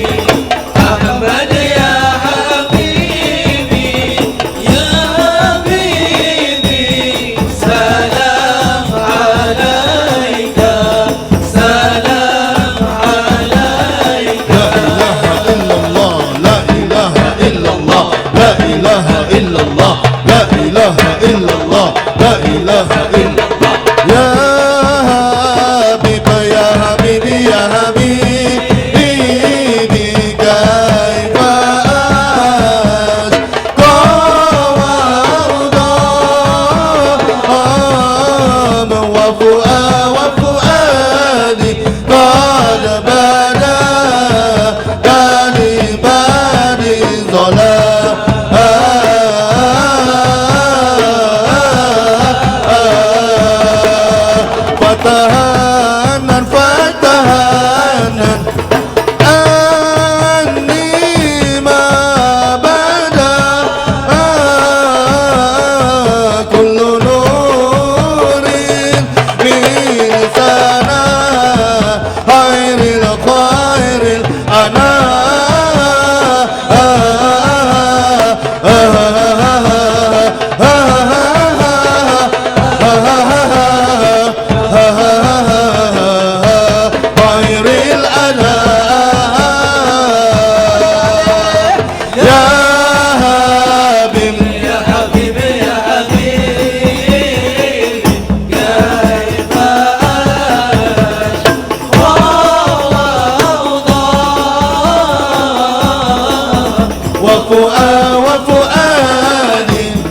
وفؤاد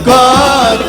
قد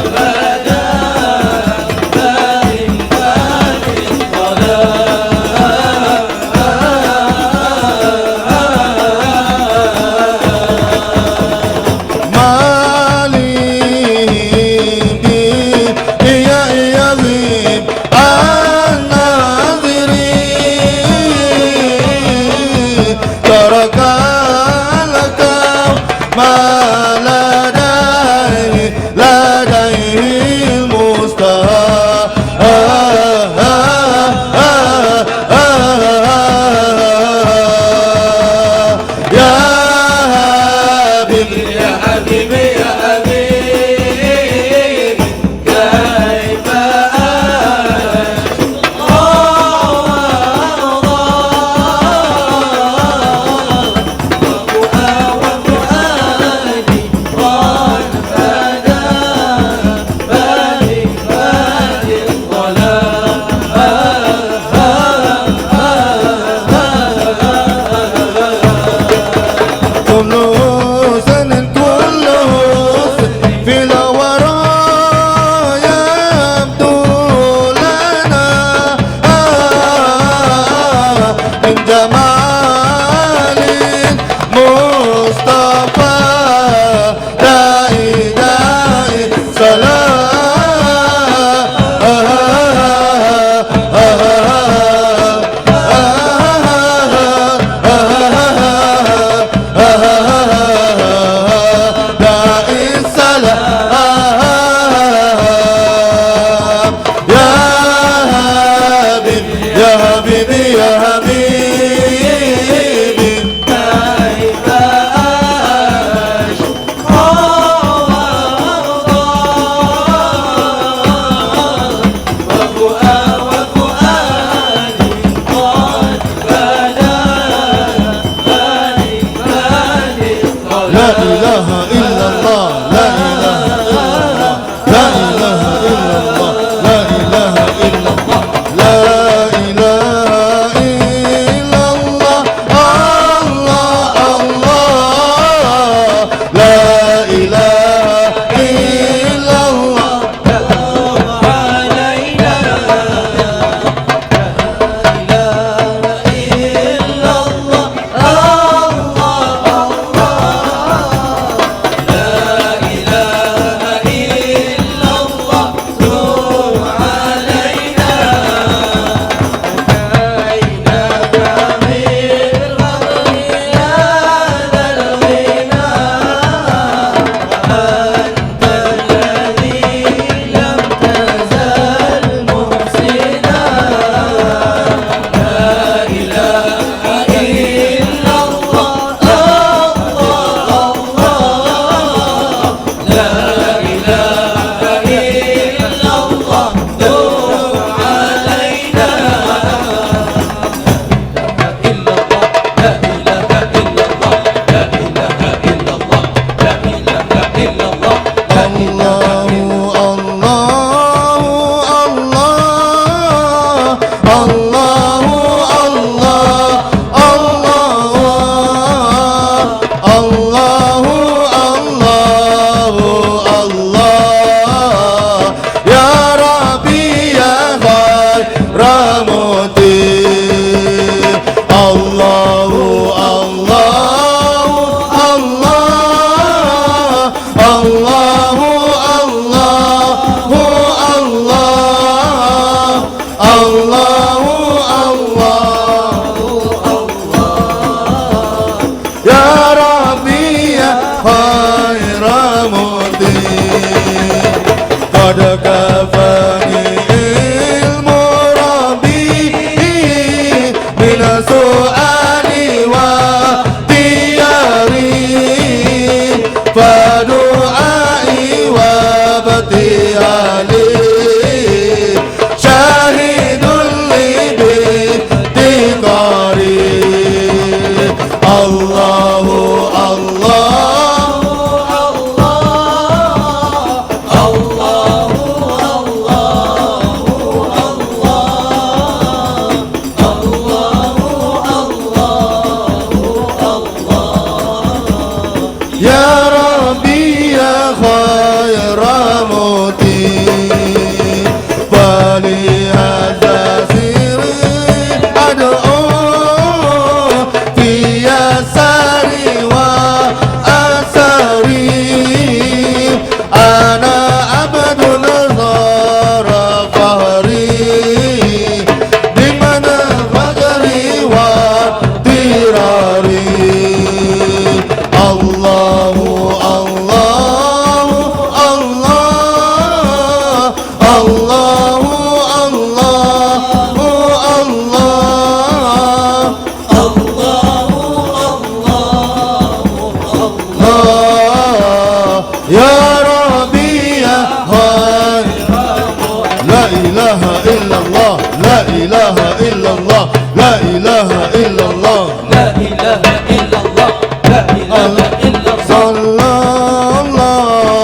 illallah, la ilaha illallah. Sallallahu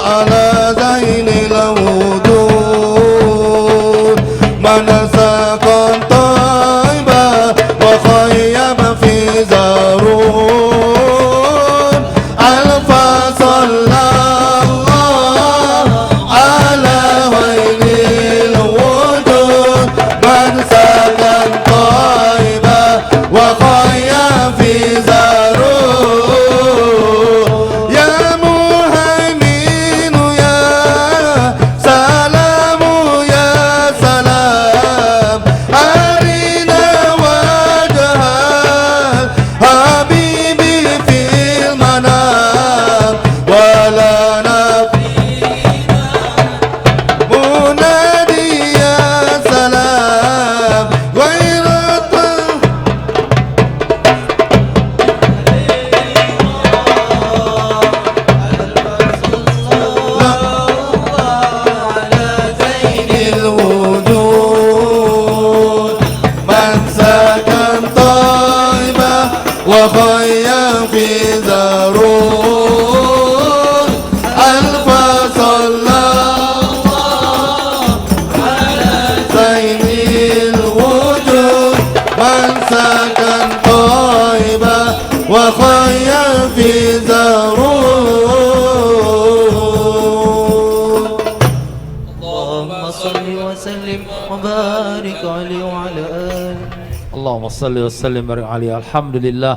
ala zainil wujud manasakon taibah wa khayyam fi zarun alfa sallallahu ala zainil wujud manasakon taibah wa khayyam fi zarun ya muhaiminu ya salamu ya salam arina wajhal habibi fil manam walana munadi ya salam ghairatan الوجود من سكن طيبة وخيم في زارون ألف صلى على زين الوجود من سكن طيبة وخيم في زارون Allahumma salli wa sallim wa barik alaihi wa ala alihi. Allahumma salli wa sallim wa barik alaihi. Alhamdulillah,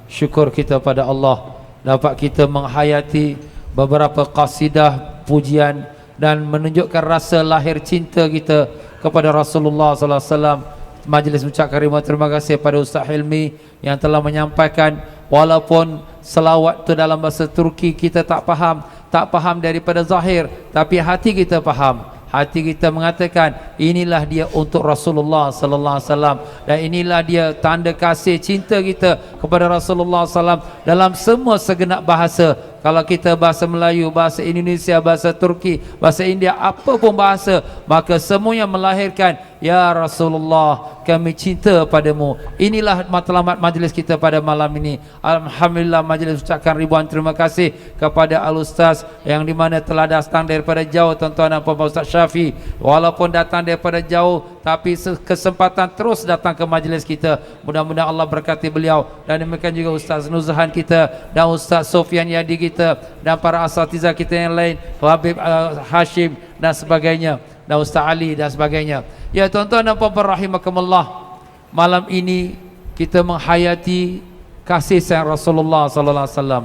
syukur kita pada Allah dapat kita menghayati beberapa qasidah pujian dan menunjukkan rasa lahir cinta kita kepada Rasulullah sallallahu alaihi wasallam. Majlis mengucapkan terima kasih pada Ustaz Hilmi yang telah menyampaikan, walaupun selawat itu dalam bahasa Turki kita tak faham daripada zahir, tapi hati kita faham. Hati kita mengatakan inilah dia untuk Rasulullah sallallahu alaihi wasallam, dan inilah dia tanda kasih cinta kita kepada Rasulullah sallallahu alaihi wasallam dalam semua segenap bahasa. Kalau kita bahasa Melayu, bahasa Indonesia, bahasa Turki, bahasa India, apa pun bahasa, maka semuanya melahirkan ya Rasulullah, kami cinta padamu. Inilah matlamat majlis kita pada malam ini. Alhamdulillah, majlis ucapkan ribuan terima kasih kepada Al-Ustaz yang dimana telah datang daripada jauh, tuan-tuan dan puan-puan. Ustaz Syafi walaupun datang daripada jauh, tapi kesempatan terus datang ke majlis kita. Mudah-mudahan Allah berkati beliau, dan demikian juga Ustaz Nuzhan kita dan Ustaz Sofian Yadi kita dan para asatiza kita yang lain, Habib Hashim dan sebagainya, dan Ustaz Ali dan sebagainya. Ya tuan-tuan dan puan-puan rahimakumullah, malam ini kita menghayati kasih sayang Rasulullah sallallahu alaihi wasallam.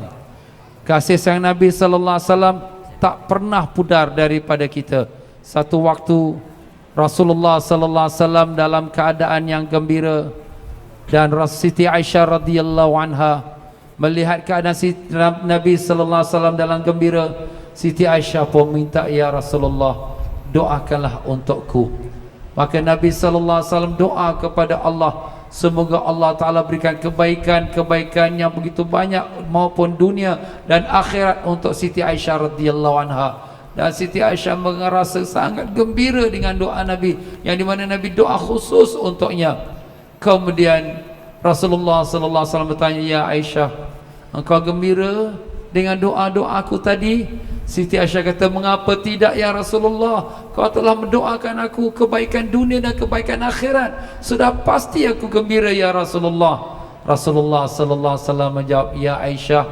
Kasih sayang Nabi sallallahu alaihi wasallam tak pernah pudar daripada kita. Satu waktu Rasulullah sallallahu alaihi wasallam dalam keadaan yang gembira, dan Siti Aisyah radhiyallahu anha melihat keadaan Nabi sallallahu alaihi wasallam dalam gembira. Siti Aisyah pun minta, ya Rasulullah, doakanlah untukku. Maka Nabi sallallahu alaihi wasallam doa kepada Allah, semoga Allah Ta'ala berikan kebaikan yang begitu banyak maupun dunia dan akhirat untuk Siti Aisyah radhiyallahu anha. Dan Siti Aisyah merasa sangat gembira dengan doa Nabi, yang dimana Nabi doa khusus untuknya. Kemudian Rasulullah sallallahu alaihi wasallam bertanya, ya Aisyah, engkau gembira dengan doa-doaku tadi? Siti Aisyah kata, mengapa tidak ya Rasulullah, kau telah mendoakan aku kebaikan dunia dan kebaikan akhirat, sudah pasti aku gembira ya Rasulullah. Rasulullah sallallahu alaihi wasallam menjawab, ya Aisyah,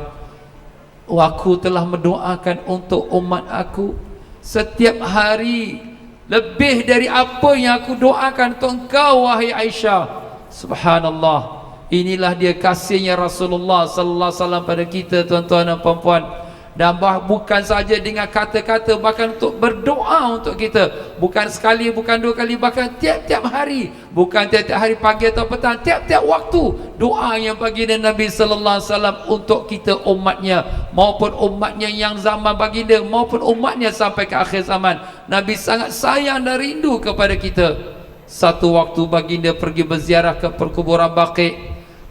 aku telah mendoakan untuk umat aku setiap hari lebih dari apa yang aku doakan untuk engkau wahai Aisyah. Subhanallah, inilah dia kasihnya Rasulullah sallallahu alaihi wasallam pada kita, tuan-tuan dan puan-puan. Dan bukan saja dengan kata-kata, bahkan untuk berdoa untuk kita, bukan sekali, bukan dua kali, bahkan tiap-tiap hari, bukan tiap-tiap hari pagi atau petang, tiap-tiap waktu doa yang baginda Nabi sallallahu alaihi wasallam untuk kita umatnya, maupun umatnya yang zaman baginda, maupun umatnya sampai ke akhir zaman. Nabi sangat sayang dan rindu kepada kita. Satu waktu baginda pergi berziarah ke perkuburan Baqi',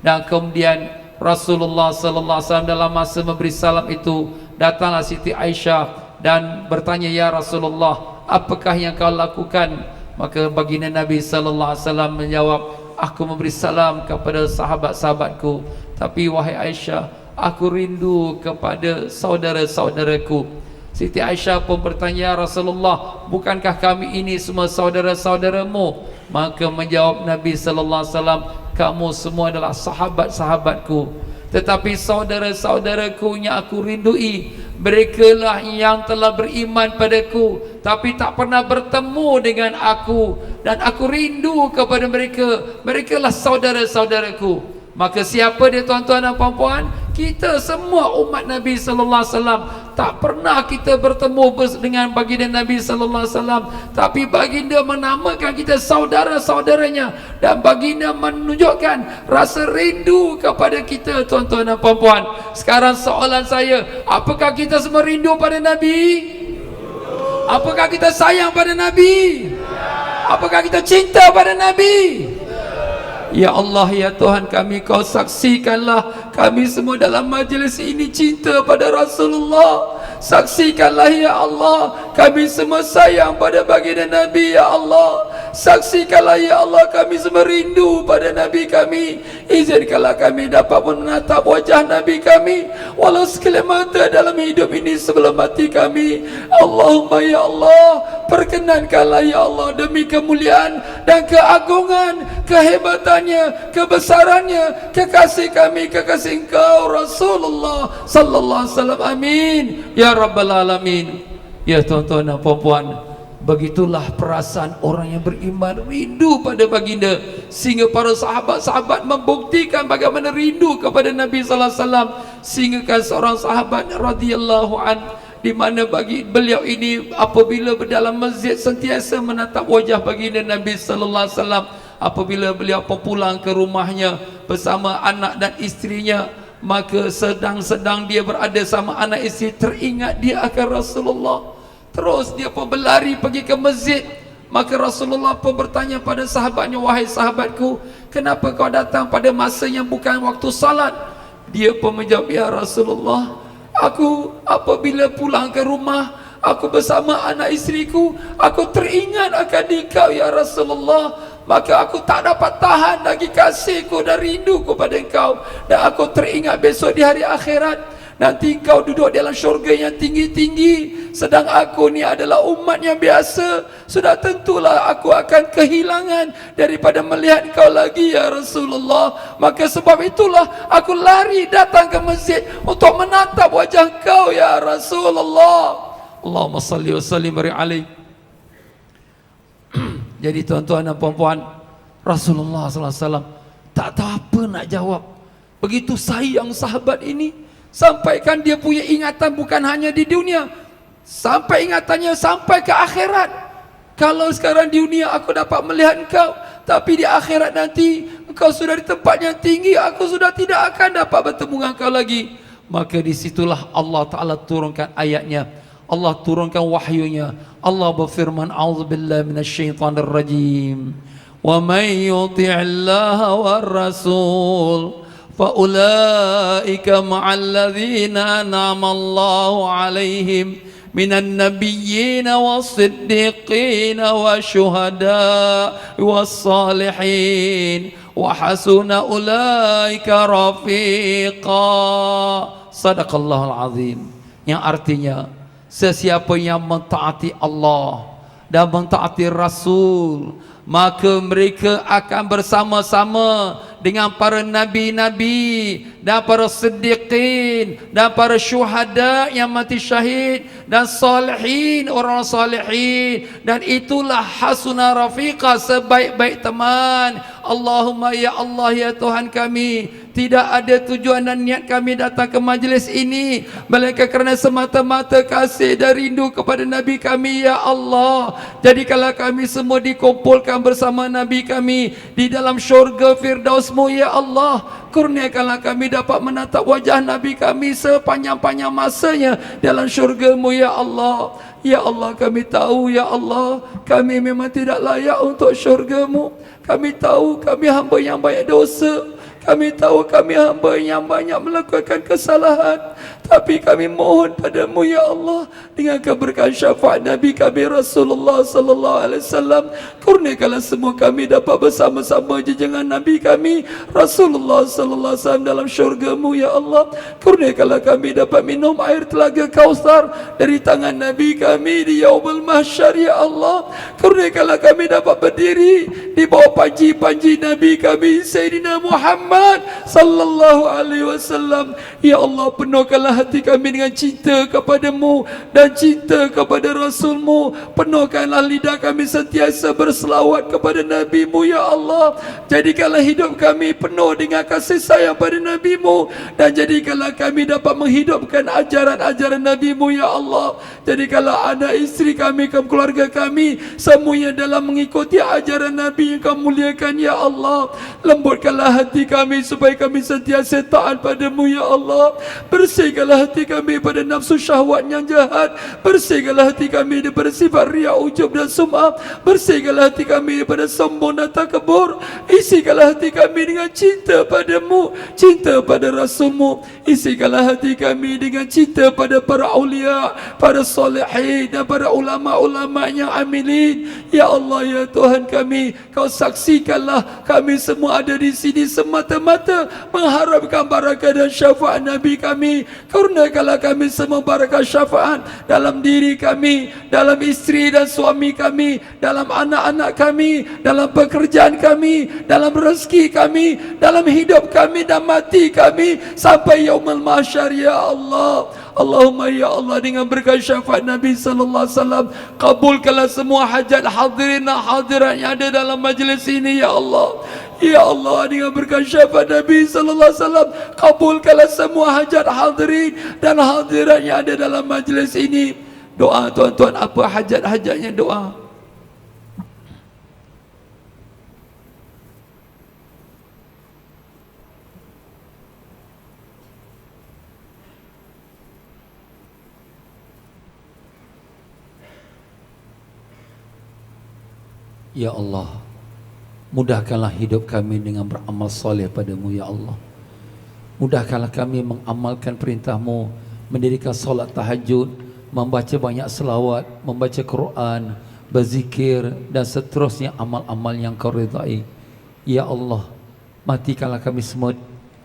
dan kemudian Rasulullah sallallahu alaihi wasallam dalam masa memberi salam itu, datanglah Siti Aisyah dan bertanya, ya Rasulullah, apakah yang kau lakukan? Maka baginda Nabi sallallahu alaihi wasallam menjawab, aku memberi salam kepada sahabat-sahabatku, Tapi wahai Aisyah, aku rindu kepada saudara-saudaraku. Siti Aisyah pun bertanya, ya Rasulullah, bukankah kami ini semua saudara-saudaramu? Maka menjawab Nabi sallallahu alaihi wasallam, kamu semua adalah sahabat-sahabatku, tetapi saudara-saudaraku yang aku rindui, mereka lah yang telah beriman padaku tapi tak pernah bertemu dengan aku, dan aku rindu kepada mereka. Mereka lah saudara-saudaraku. Maka siapa dia tuan-tuan dan puan-puan? Kita semua umat Nabi sallallahu alaihi wasallam. Tak pernah kita bertemu dengan baginda Nabi sallallahu alaihi wasallam, tapi baginda menamakan kita saudara-saudaranya, dan baginda menunjukkan rasa rindu kepada kita, tuan-tuan dan puan-puan. Sekarang soalan saya, apakah kita semua rindu pada Nabi? Apakah kita sayang pada Nabi? Apakah kita cinta pada Nabi? Ya Allah, ya Tuhan kami, Kau saksikanlah kami semua dalam majlis ini cinta pada Rasulullah. Saksikanlah ya Allah, kami semua sayang pada baginda Nabi ya Allah. Saksikanlah ya Allah, kami semua rindu pada Nabi kami. Izinkanlah kami dapat menatap wajah Nabi kami walau sekali mata dalam hidup ini sebelum mati kami. Allahumma ya Allah, perkenankanlah ya Allah demi kemuliaan dan keagungan, kehebatannya, kebesarannya, kekasih kami, kekasih Engkau Rasulullah sallallahu alaihi wasallam. Amin ya rabbal alamin. Ya tuan-tuan dan puan-puan, begitulah perasaan orang yang beriman, rindu pada baginda, sehingga para sahabat-sahabat membuktikan bagaimana rindu kepada Nabi sallallahu alaihi wasallam. Sehingga kan seorang sahabat radhiyallahu an, di mana bagi beliau ini apabila berdalam masjid sentiasa menatap wajah baginda Nabi sallallahu alaihi wasallam. Apabila beliau pulang ke rumahnya bersama anak dan isterinya, maka sedang dia berada sama anak isteri, teringat dia akan Rasulullah. Terus dia pun berlari pergi ke masjid. Maka Rasulullah pun bertanya pada sahabatnya, wahai sahabatku, kenapa kau datang pada masa yang bukan waktu salat? Dia pun menjawab, ya Rasulullah, aku apabila pulang ke rumah, aku bersama anak isteriku, aku teringat akan Engkau ya Rasulullah. Maka aku tak dapat tahan lagi kasihku dan rinduku pada Engkau, dan aku teringat besok di hari akhirat nanti Engkau duduk dalam syurga yang tinggi-tinggi, sedang aku ni adalah umat yang biasa. Sudah tentulah aku akan kehilangan daripada melihat Engkau lagi ya Rasulullah. Maka sebab itulah aku lari datang ke masjid untuk menatap wajah Engkau ya Rasulullah. Allahumma salli wa sallim alaihi. Jadi tuan-tuan dan puan-puan, Rasulullah sallallahu alaihi wasallam tak tahu apa nak jawab. Begitu sayang sahabat ini, sampaikan dia punya ingatan bukan hanya di dunia, sampai ingatannya sampai ke akhirat. Kalau sekarang di dunia aku dapat melihat Engkau, tapi di akhirat nanti Engkau sudah di tempat yang tinggi, aku sudah tidak akan dapat bertemu dengan Engkau lagi. Maka disitulah Allah Ta'ala turunkan ayatnya, Allah turunkan wahyunya. Allah berfirman, a'udzubillahi minasyaitonir rajim, wa may yuti'illaha war rasul fa ulaika ma'al ladzina an'ama Allahu 'alaihim minan nabiyyin was-siddiqin wasyuhada was-salihin wa hasuna ulaika rafiqa. Sadaqallahul azim. Yang artinya, sesiapa yang mentaati Allah dan mentaati Rasul, maka mereka akan bersama-sama dengan para nabi-nabi dan para siddiqin dan para syuhada yang mati syahid dan salihin, orang salihin, dan itulah hasuna rafiqa, sebaik-baik teman. Allahumma ya Allah, ya Tuhan kami, tidak ada tujuan dan niat kami datang ke majlis ini melainkan kerana semata-mata kasih dan rindu kepada Nabi kami ya Allah. Jadikanlah kami semua dikumpulkan bersama Nabi kami di dalam syurga Firdaus-Mu ya Allah. Kurniakanlah kami dapat menatap wajah Nabi kami sepanjang-panjang masanya dalam syurga-Mu ya Allah. Ya Allah, kami tahu ya Allah, kami memang tidak layak untuk syurga-Mu. Kami tahu kami hamba yang banyak dosa. Kami tahu kami hamba yang banyak melakukan kesalahan, tapi kami mohon padamu ya Allah, dengan keberkahan syafaat Nabi kami Rasulullah sallallahu alaihi wasallam, kurniakanlah semua kami dapat bersama-sama dengan Nabi kami Rasulullah sallallahu alaihi wasallam dalam syurga-Mu ya Allah. Kurniakanlah kami dapat minum air telaga Kausar dari tangan Nabi kami di yaumul mahsyar ya Allah. Kurniakanlah kami dapat berdiri di bawah panji-panji Nabi kami Sayyidina Muhammad sallallahu alaihi wasallam. Ya Allah, penuhkanlah hati kami dengan cinta kepadamu dan cinta kepada Rasul-Mu. Penuhkanlah lidah kami sentiasa berselawat kepada Nabi-Mu ya Allah. Jadikanlah hidup kami penuh dengan kasih sayang pada Nabi-Mu, dan jadikanlah kami dapat menghidupkan ajaran-ajaran Nabi-Mu ya Allah. Jadikanlah anak isteri kami, keluarga kami semuanya dalam mengikuti ajaran Nabi yang Kau muliakan ya Allah. Lembutkanlah hati kami supaya kami sentiasa taat padamu ya Allah. Bersihkanlah hati kami pada nafsu syahwat yang jahat. Bersihkanlah hati kami daripada sifat riya, ujub dan sum'ah. Bersihkanlah hati kami daripada sombong dan takabur. Isikanlah hati kami dengan cinta padamu, cinta pada Rasul-Mu. Isikanlah hati kami dengan cinta pada para awliya, para solehin dan para ulama-ulama yang amilin. Ya Allah ya Tuhan kami, Kau saksikanlah kami semua ada di sini semata-mata mengharapkan barakah dan syafaat Nabi kami. Kurniakanlah kami semua barakah syafaat dalam diri kami, dalam isteri dan suami kami, dalam anak-anak kami, dalam pekerjaan kami, dalam rezeki kami, dalam hidup kami dan mati kami sampai yaumul mahsyar ya Allah. Allahumma ya Allah, dengan berkat syafaat Nabi sallallahu alaihi wasallam, kabulkanlah semua hajat hadirin dan hadirat yang ada dalam majlis ini ya Allah. Ya Allah, dengan berkat syafaat Nabi sallallahu alaihi wasallam, kabulkanlah semua hajat hadirin dan hadirat yang ada dalam majlis ini. Doa tuan-tuan, apa hajat-hajatnya doa? Ya Allah, mudahkanlah hidup kami dengan beramal soleh padamu ya Allah. Mudahkanlah kami mengamalkan perintah-Mu, mendirikan solat tahajud, membaca banyak selawat, membaca Quran, berzikir dan seterusnya amal-amal yang Kau ridai. Ya Allah, matikanlah kami semua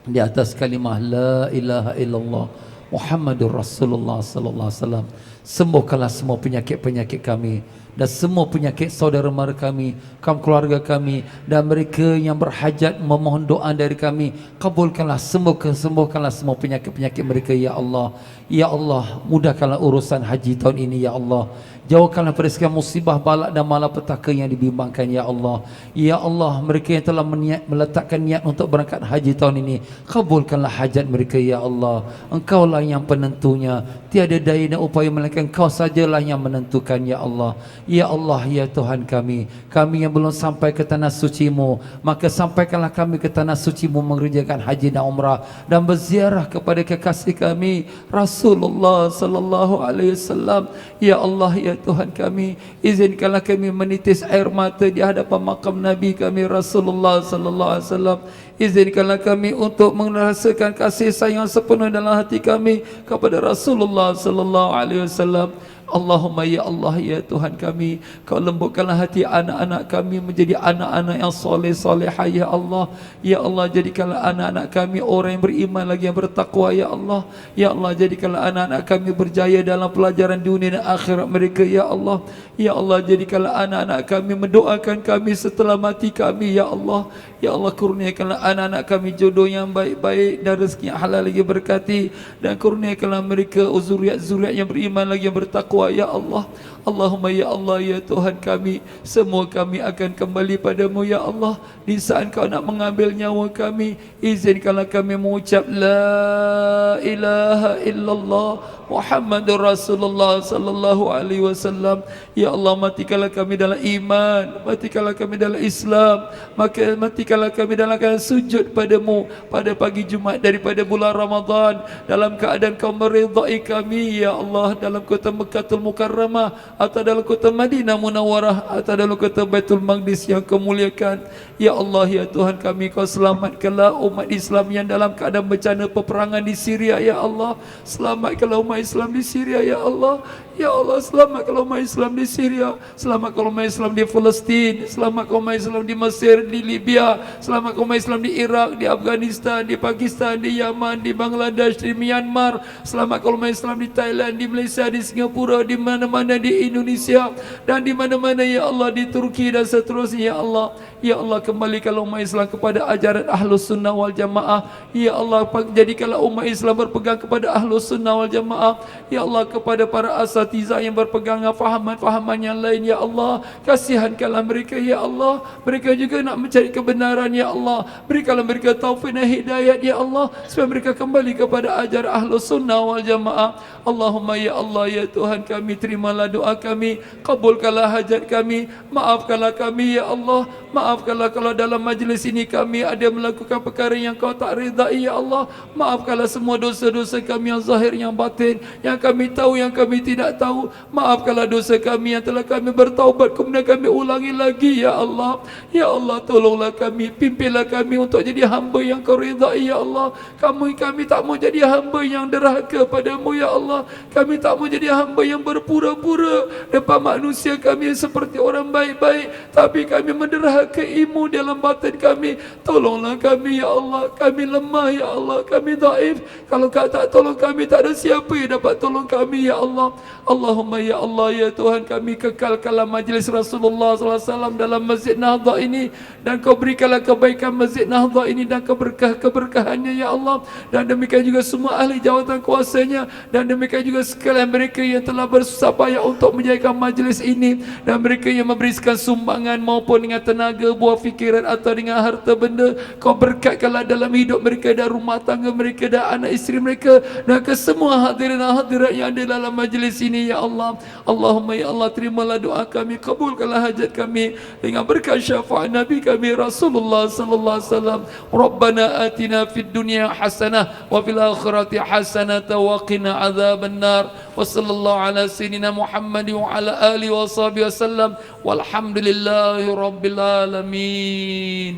di atas kalimah la ilaha illallah Muhammadur Rasulullah sallallahu alaihi wasallam. Sembuhkanlah semua penyakit-penyakit kami dan semua penyakit saudara mara kami, keluarga kami, dan mereka yang berhajat memohon doa dari kami. Kabulkanlah, sembuhkanlah semua penyakit-penyakit mereka ya Allah. Ya Allah, mudahkanlah urusan haji tahun ini ya Allah. Jauhkanlah dari segala musibah, balak dan malapetaka yang dibimbangkan ya Allah. Ya Allah, mereka yang telah meletakkan niat untuk berangkat haji tahun ini, kabulkanlah hajat mereka ya Allah. Engkaulah yang penentunya, tiada daya dan upaya melainkan Engkau sajalah yang menentukan ya Allah. Ya Allah ya Tuhan kami, kami yang belum sampai ke tanah suci-Mu, maka sampaikanlah kami ke tanah suci-Mu mengerjakan haji dan umrah dan berziarah kepada kekasih kami Rasulullah sallallahu alaihi wasallam. Ya Allah ya Tuhan kami, izinkanlah kami menitis air mata di hadapan makam Nabi kami Rasulullah sallallahu alaihi wasallam. Izinkanlah kami untuk merasakan kasih sayang sepenuh dalam hati kami kepada Rasulullah sallallahu alaihi wasallam. Allahumma ya Allah ya Tuhan kami, Kau lembutkanlah hati anak-anak kami menjadi anak-anak yang soleh-solehah ya Allah. Ya Allah, jadikanlah anak-anak kami orang yang beriman lagi yang bertakwa ya Allah. Ya Allah, jadikanlah anak-anak kami berjaya dalam pelajaran dunia dan akhirat mereka ya Allah. Ya Allah, jadikanlah anak-anak kami mendoakan kami setelah mati kami ya Allah. Ya Allah, kurniakanlah anak-anak kami jodoh yang baik-baik dan rezeki yang halal lagi berkati, dan kurniakanlah mereka zuriat-zuriat yang beriman lagi yang bertakwa ya Allah. Allahumma ya Allah ya Tuhan kami, semua kami akan kembali padamu ya Allah. Di saat Kau nak mengambil nyawa kami, izinkanlah kami mengucap la ilaha illallah Muhammadur Rasulullah sallallahu alaihi wasallam. Ya Allah, matikanlah kami dalam iman, matikanlah kami dalam Islam, maka matikanlah kami dalam keadaan sujud padamu pada pagi Jumaat daripada bulan Ramadan, dalam keadaan Kau meridai kami ya Allah, dalam kota Mekah Makkahul Mukarramah, atau dalam kota Madinah Munawwarah, atau dalam kota Baitul Maqdis yang kau muliakan. Ya Allah, ya Tuhan kami, kau selamatkanlah umat Islam yang dalam keadaan bencana peperangan di Syria, ya Allah. Selamatkanlah umat Islam di Syria, ya Allah. Ya Allah, selamatkanlah umat Islam di Syria, selamatkanlah umat Islam di Palestin, selamatkanlah umat Islam di Mesir, di Libya, selamatkanlah umat Islam di Iraq, di Afghanistan, di Pakistan, di Yaman, di Bangladesh, di Myanmar, selamatkanlah umat Islam di Thailand, di Malaysia, di Singapura, di mana-mana di Indonesia, dan di mana-mana ya Allah, di Turki dan seterusnya ya Allah. Ya Allah, kembalikanlah umat Islam kepada ajaran Ahlus Sunnah wal Jamaah. Ya Allah, jadikanlah umat Islam berpegang kepada Ahlus Sunnah wal Jamaah. Ya Allah, kepada para asatidzah yang berpegang fahaman-fahaman yang lain, ya Allah, kasihankanlah mereka, ya Allah. Mereka juga nak mencari kebenaran, ya Allah. Berikanlah mereka taufik dan hidayat, ya Allah, supaya mereka kembali kepada ajaran Ahlus Sunnah wal Jamaah. Allahumma ya Allah, ya Tuhan kami, terimalah doa kami, kabulkanlah hajat kami, maafkanlah kami, ya Allah. Maafkanlah kalau dalam majlis ini kami ada melakukan perkara yang kau tak redai, ya Allah. Maafkanlah semua dosa-dosa kami yang zahir, yang batin, yang kami tahu, yang kami tidak tahu. Maafkanlah dosa kami yang telah kami bertaubat kemudian kami ulangi lagi, ya Allah. Ya Allah, tolonglah kami, pimpinlah kami untuk jadi hamba yang kau redai, ya Allah. Kami tak mau jadi hamba yang derhaka padamu, ya Allah. Kami tak mau jadi hamba yang berpura-pura depan manusia kami seperti orang baik-baik, tapi kami menderhakai-Mu dalam batin kami. Tolonglah kami, ya Allah. Kami lemah, ya Allah. Kami dhaif. Kalau Kau tak tolong kami, tak ada siapa yang dapat tolong kami, ya Allah. Allahumma ya Allah, ya Tuhan kami, kekalkanlah majlis Rasulullah SAW dalam Masjid Nahdah ini, dan Kau berikanlah kebaikan Masjid Nahdah ini dan keberkahannya, ya Allah. Dan demikian juga semua ahli jawatan kuasanya, dan demikian juga sekalian mereka yang telah bersusah payah untuk menjayakan majlis ini, dan mereka yang memberikan sumbangan maupun dengan tenaga, buah fikiran atau dengan harta benda. Kau berkatkanlah dalam hidup mereka dan rumah tangga mereka dan anak isteri mereka, dan ke semua hadirin dan hadirat yang ada dalam majlis ini, ya Allah. Allahumma ya Allah, terimalah doa kami, kabulkanlah hajat kami dengan berkat syafaat Nabi kami Rasulullah sallallahu alaihi wasallam. Rabbana atina fid dunya hasanah wa fil akhirati hasanah wa qina adzabannar. Wa sallallahu ala sayyidina Muhammad wa ala alihi wa sahbihi wasallam. Walhamdulillahi rabbil alamin.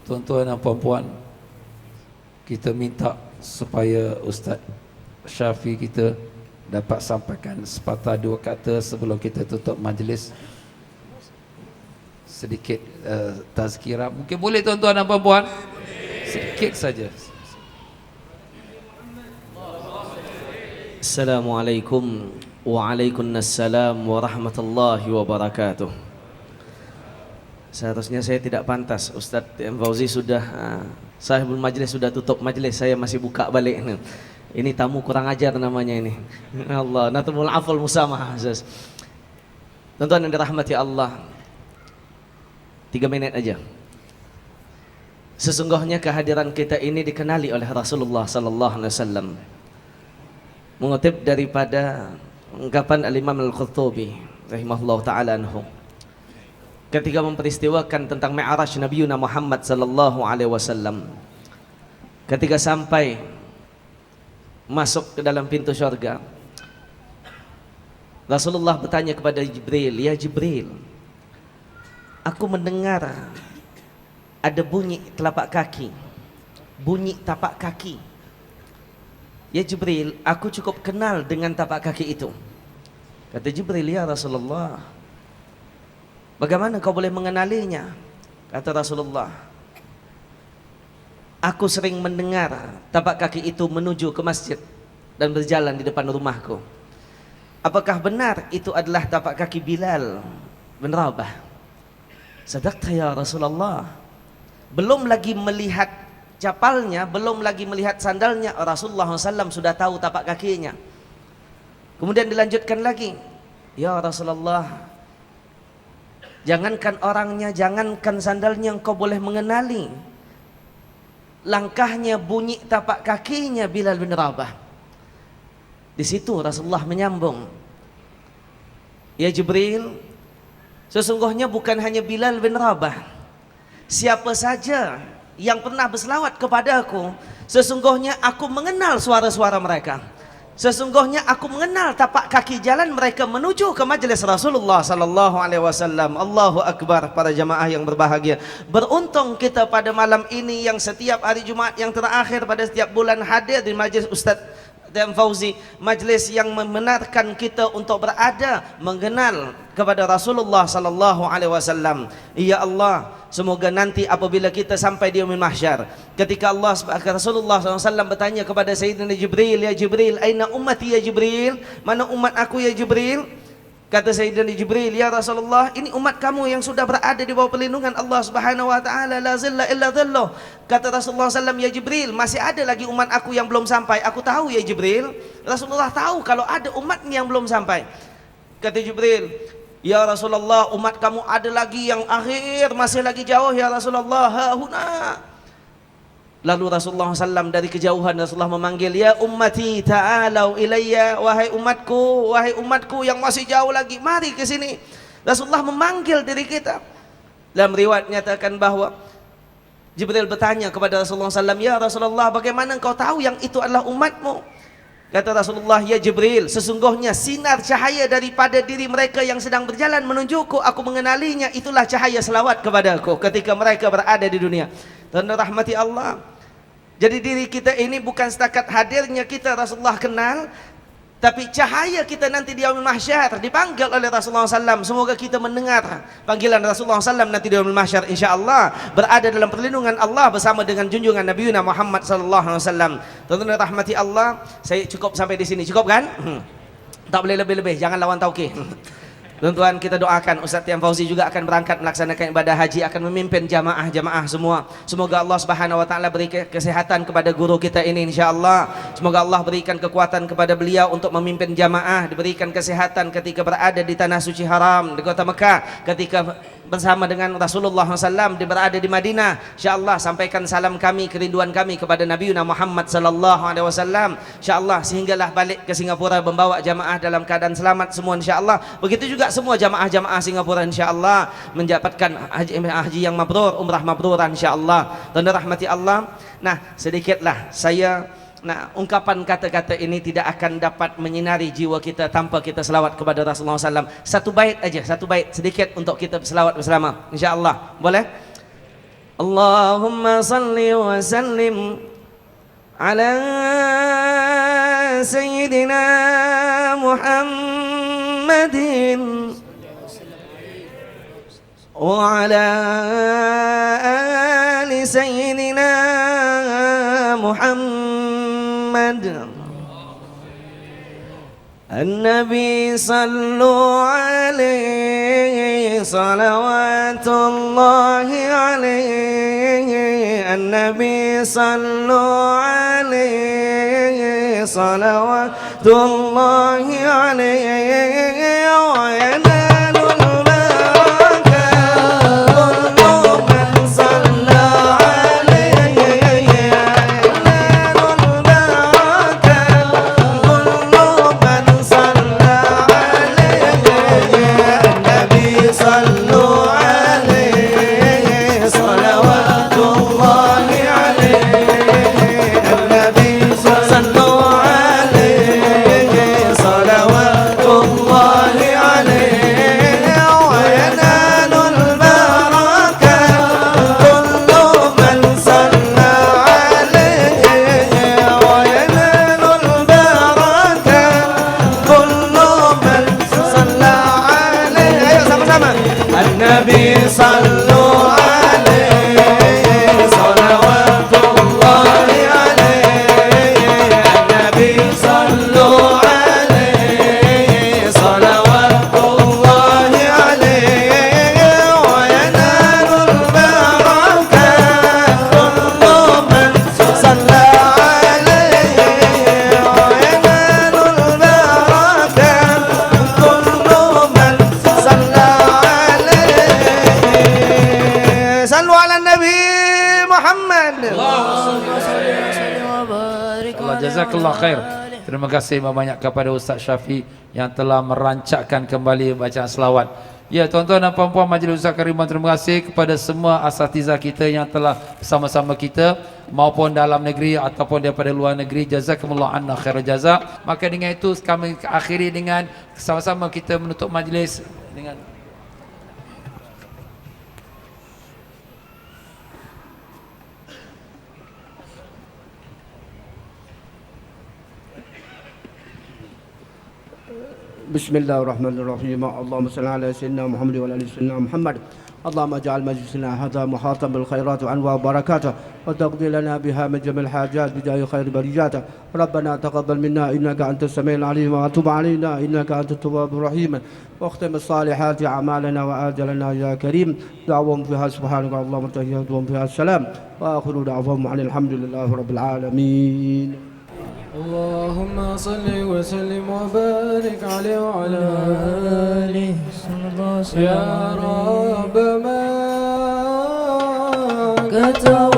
Tuan-tuan dan puan-puan, kita minta supaya Ustaz Syafi kita dapat sampaikan sepatah dua kata sebelum kita tutup majlis. Sedikit tazkirah. Mungkin boleh tuan-tuan dan puan-puan? Sedikit saja. Assalamualaikum waalaikumsalam warahmatullahi wabarakatuh. Seharusnya saya tidak pantas, Ustaz Fauzi sudah sahibul majlis sudah tutup majlis, saya masih buka balik. Ini tamu kurang ajar namanya ini. Allah, natumul afal musamah. Tuan-tuan yang dirahmati Allah, 3 minit aja. Sesungguhnya kehadiran kita ini dikenali oleh Rasulullah sallallahu alaihi wasallam. Mengutip daripada ungkapan Al-Imam Al-Qurtubi rahimahullah ta'ala anhu, ketika memperistiwakan tentang Mi'raj Nabiuna Muhammad sallallahu alaihi wasallam, ketika sampai masuk ke dalam pintu syurga, Rasulullah bertanya kepada Jibril, "Ya Jibril, aku mendengar ada bunyi telapak kaki, bunyi tapak kaki. Ya Jibril, aku cukup kenal dengan tapak kaki itu." Kata Jibril, "Ya Rasulullah, bagaimana kau boleh mengenalinya?" Kata Rasulullah, "Aku sering mendengar tapak kaki itu menuju ke masjid dan berjalan di depan rumahku. Apakah benar itu adalah tapak kaki Bilal bin Rabah?" "Sadaqta ya Rasulullah." Belum lagi melihat capalnya, belum lagi melihat sandalnya, Rasulullah SAW sudah tahu tapak kakinya. Kemudian dilanjutkan lagi, "Ya Rasulullah, jangankan orangnya, jangankan sandalnya, engkau boleh mengenali langkahnya, bunyi tapak kakinya Bilal bin Rabah." Di situ Rasulullah menyambung, "Ya Jibril, sesungguhnya bukan hanya Bilal bin Rabah, siapa saja yang pernah berselawat kepada aku, sesungguhnya aku mengenal suara-suara mereka. sesungguhnya aku mengenal tapak kaki jalan mereka menuju ke majlis Rasulullah sallallahu alaihi wasallam. Allahu akbar. Para jamaah yang berbahagia, beruntung kita pada malam ini yang setiap hari Jumaat yang terakhir pada setiap bulan hadir di majlis Ustaz dan Fauzi, majlis yang membenarkan kita untuk berada mengenal kepada Rasulullah sallallahu alaihi wasallam. Ya Allah, semoga nanti apabila kita sampai di yaumil mahsyar, ketika Rasulullah SAW bertanya kepada Sayyidina Jibril, ya Jibril, aina ummati ya Jibril, mana umat aku ya Jibril? Kata Sayyidina Jibril, ya Rasulullah, ini umat kamu yang sudah berada di bawah perlindungan Allah Subhanahu wa taala, la zilla illa dhilluh. Kata Rasulullah SAW, ya Jibril, masih ada lagi umat aku yang belum sampai. Aku tahu ya Jibril. Rasulullah tahu kalau ada umatnya yang belum sampai. Kata Jibril, ya Rasulullah, umat kamu ada lagi yang akhir, masih lagi jauh ya Rasulullah, hahuna. Lalu Rasulullah SAW dari kejauhan Rasulullah memanggil, ya ummati ta'alau ilayya, wahai umatku yang masih jauh lagi, mari ke sini. Rasulullah memanggil diri kita. Dalam riwayat nyatakan bahwa Jibril bertanya kepada Rasulullah SAW, ya Rasulullah, bagaimana engkau tahu yang itu adalah umatmu? Kata Rasulullah, ya Jibril, sesungguhnya sinar cahaya daripada diri mereka yang sedang berjalan menujuku, aku mengenalinya, itulah cahaya selawat kepadaku ketika mereka berada di dunia. Dan rahmati Allah, jadi diri kita ini bukan setakat hadirnya kita Rasulullah kenal, tapi cahaya kita nanti di yaumil mahsyar dipanggil oleh Rasulullah SAW. Semoga kita mendengar panggilan Rasulullah SAW nanti di yaumil mahsyar, insyaallah berada dalam perlindungan Allah bersama dengan junjungan Nabi Muhammad sallallahu alaihi wasallam. Tuan-tuan rahmati Allah, saya cukup sampai di sini. Cukup kan? Tak boleh lebih-lebih, jangan lawan tauqih. Tuan-tuan, kita doakan Ustaz Tiam Fauzi juga akan berangkat melaksanakan ibadah haji, akan memimpin jamaah-jamaah semua. Semoga Allah Subhanahu wa taala beri kesehatan kepada guru kita ini insyaallah. Semoga Allah berikan kekuatan kepada beliau untuk memimpin jamaah, diberikan kesehatan ketika berada di tanah suci haram di kota Mekah, ketika bersama dengan Rasulullah SAW berada di Madinah. InsyaAllah sampaikan salam kami, kerinduan kami kepada Nabi Muhammad sallallahu alaihi wasallam. InsyaAllah sehinggalah balik ke Singapura membawa jamaah dalam keadaan selamat semua insyaallah. Begitu juga semua jamaah-jamaah Singapura insyaallah mendapatkan haji yang mabrur, umrah mabruran insyaallah. Dan rahmati Allah. Nah, sedikitlah saya ungkapan kata-kata ini tidak akan dapat menyinari jiwa kita tanpa kita selawat kepada Rasulullah SAW. Satu bait aja, satu bait sedikit untuk kita selawat bersama, insyaallah. Boleh? Allahumma salli wa sallim ala sayyidina Muhammadin wa ala ali sayyidina Muhammad. النبي صلوا عليه صلوات الله عليه النبي صلوا عليه صلوات الله عليه وينال البركة كل من صلى عليه ينال البركة كل من صلى عليه النبي صلوا عليه صلوات الله عليه النبي صلوا عليه صلوات الله عليه وينال البركة كل من صلى عليه وينال البركة كل من صلى عليه. Ayo sama-sama. النبي صلوا عليه صلوات الله عليه النبي صلوا عليه صلوات الله عليه وينال البركة كل من صلى عليه وينال البركة كل من صلى عليه. صلوا على النبي محمد. Allah jazakallah khair. Terima kasih banyak kepada Ustaz Syafi yang telah merancakkan kembali bacaan selawat Ya, tuan-tuan dan puan-puan Majlis Ustaz Kariman, terima kasih kepada semua asatiza kita yang telah bersama-sama kita maupun dalam negeri ataupun daripada luar negeri. Jazakumullah anna khairul jazak. Maka dengan itu kami akhiri dengan sama-sama kita menutup majlis dengan بسم الله الرحمن الرحيم اللهم صل على سيدنا محمد وعلى ال سيدنا محمد اللهم اجعل مجلسنا هذا محاطا بالخيرات وانواع وبركاته وتقضي لنا بها من جميع الحاجات بجاه خير برياته ربنا تقبل منا انك انت السميع العليم وتب علينا انك انت التواب الرحيم واختم الصالحات اعمالنا واجلنا يا كريم دعوهم فيها سبحانك اللهم وتحياتهم فيها السلام واخر دعوهم عن الحمد لله رب العالمين. اللهم صل وسلم وبارك عليه وعلى آله يا رب ما كتب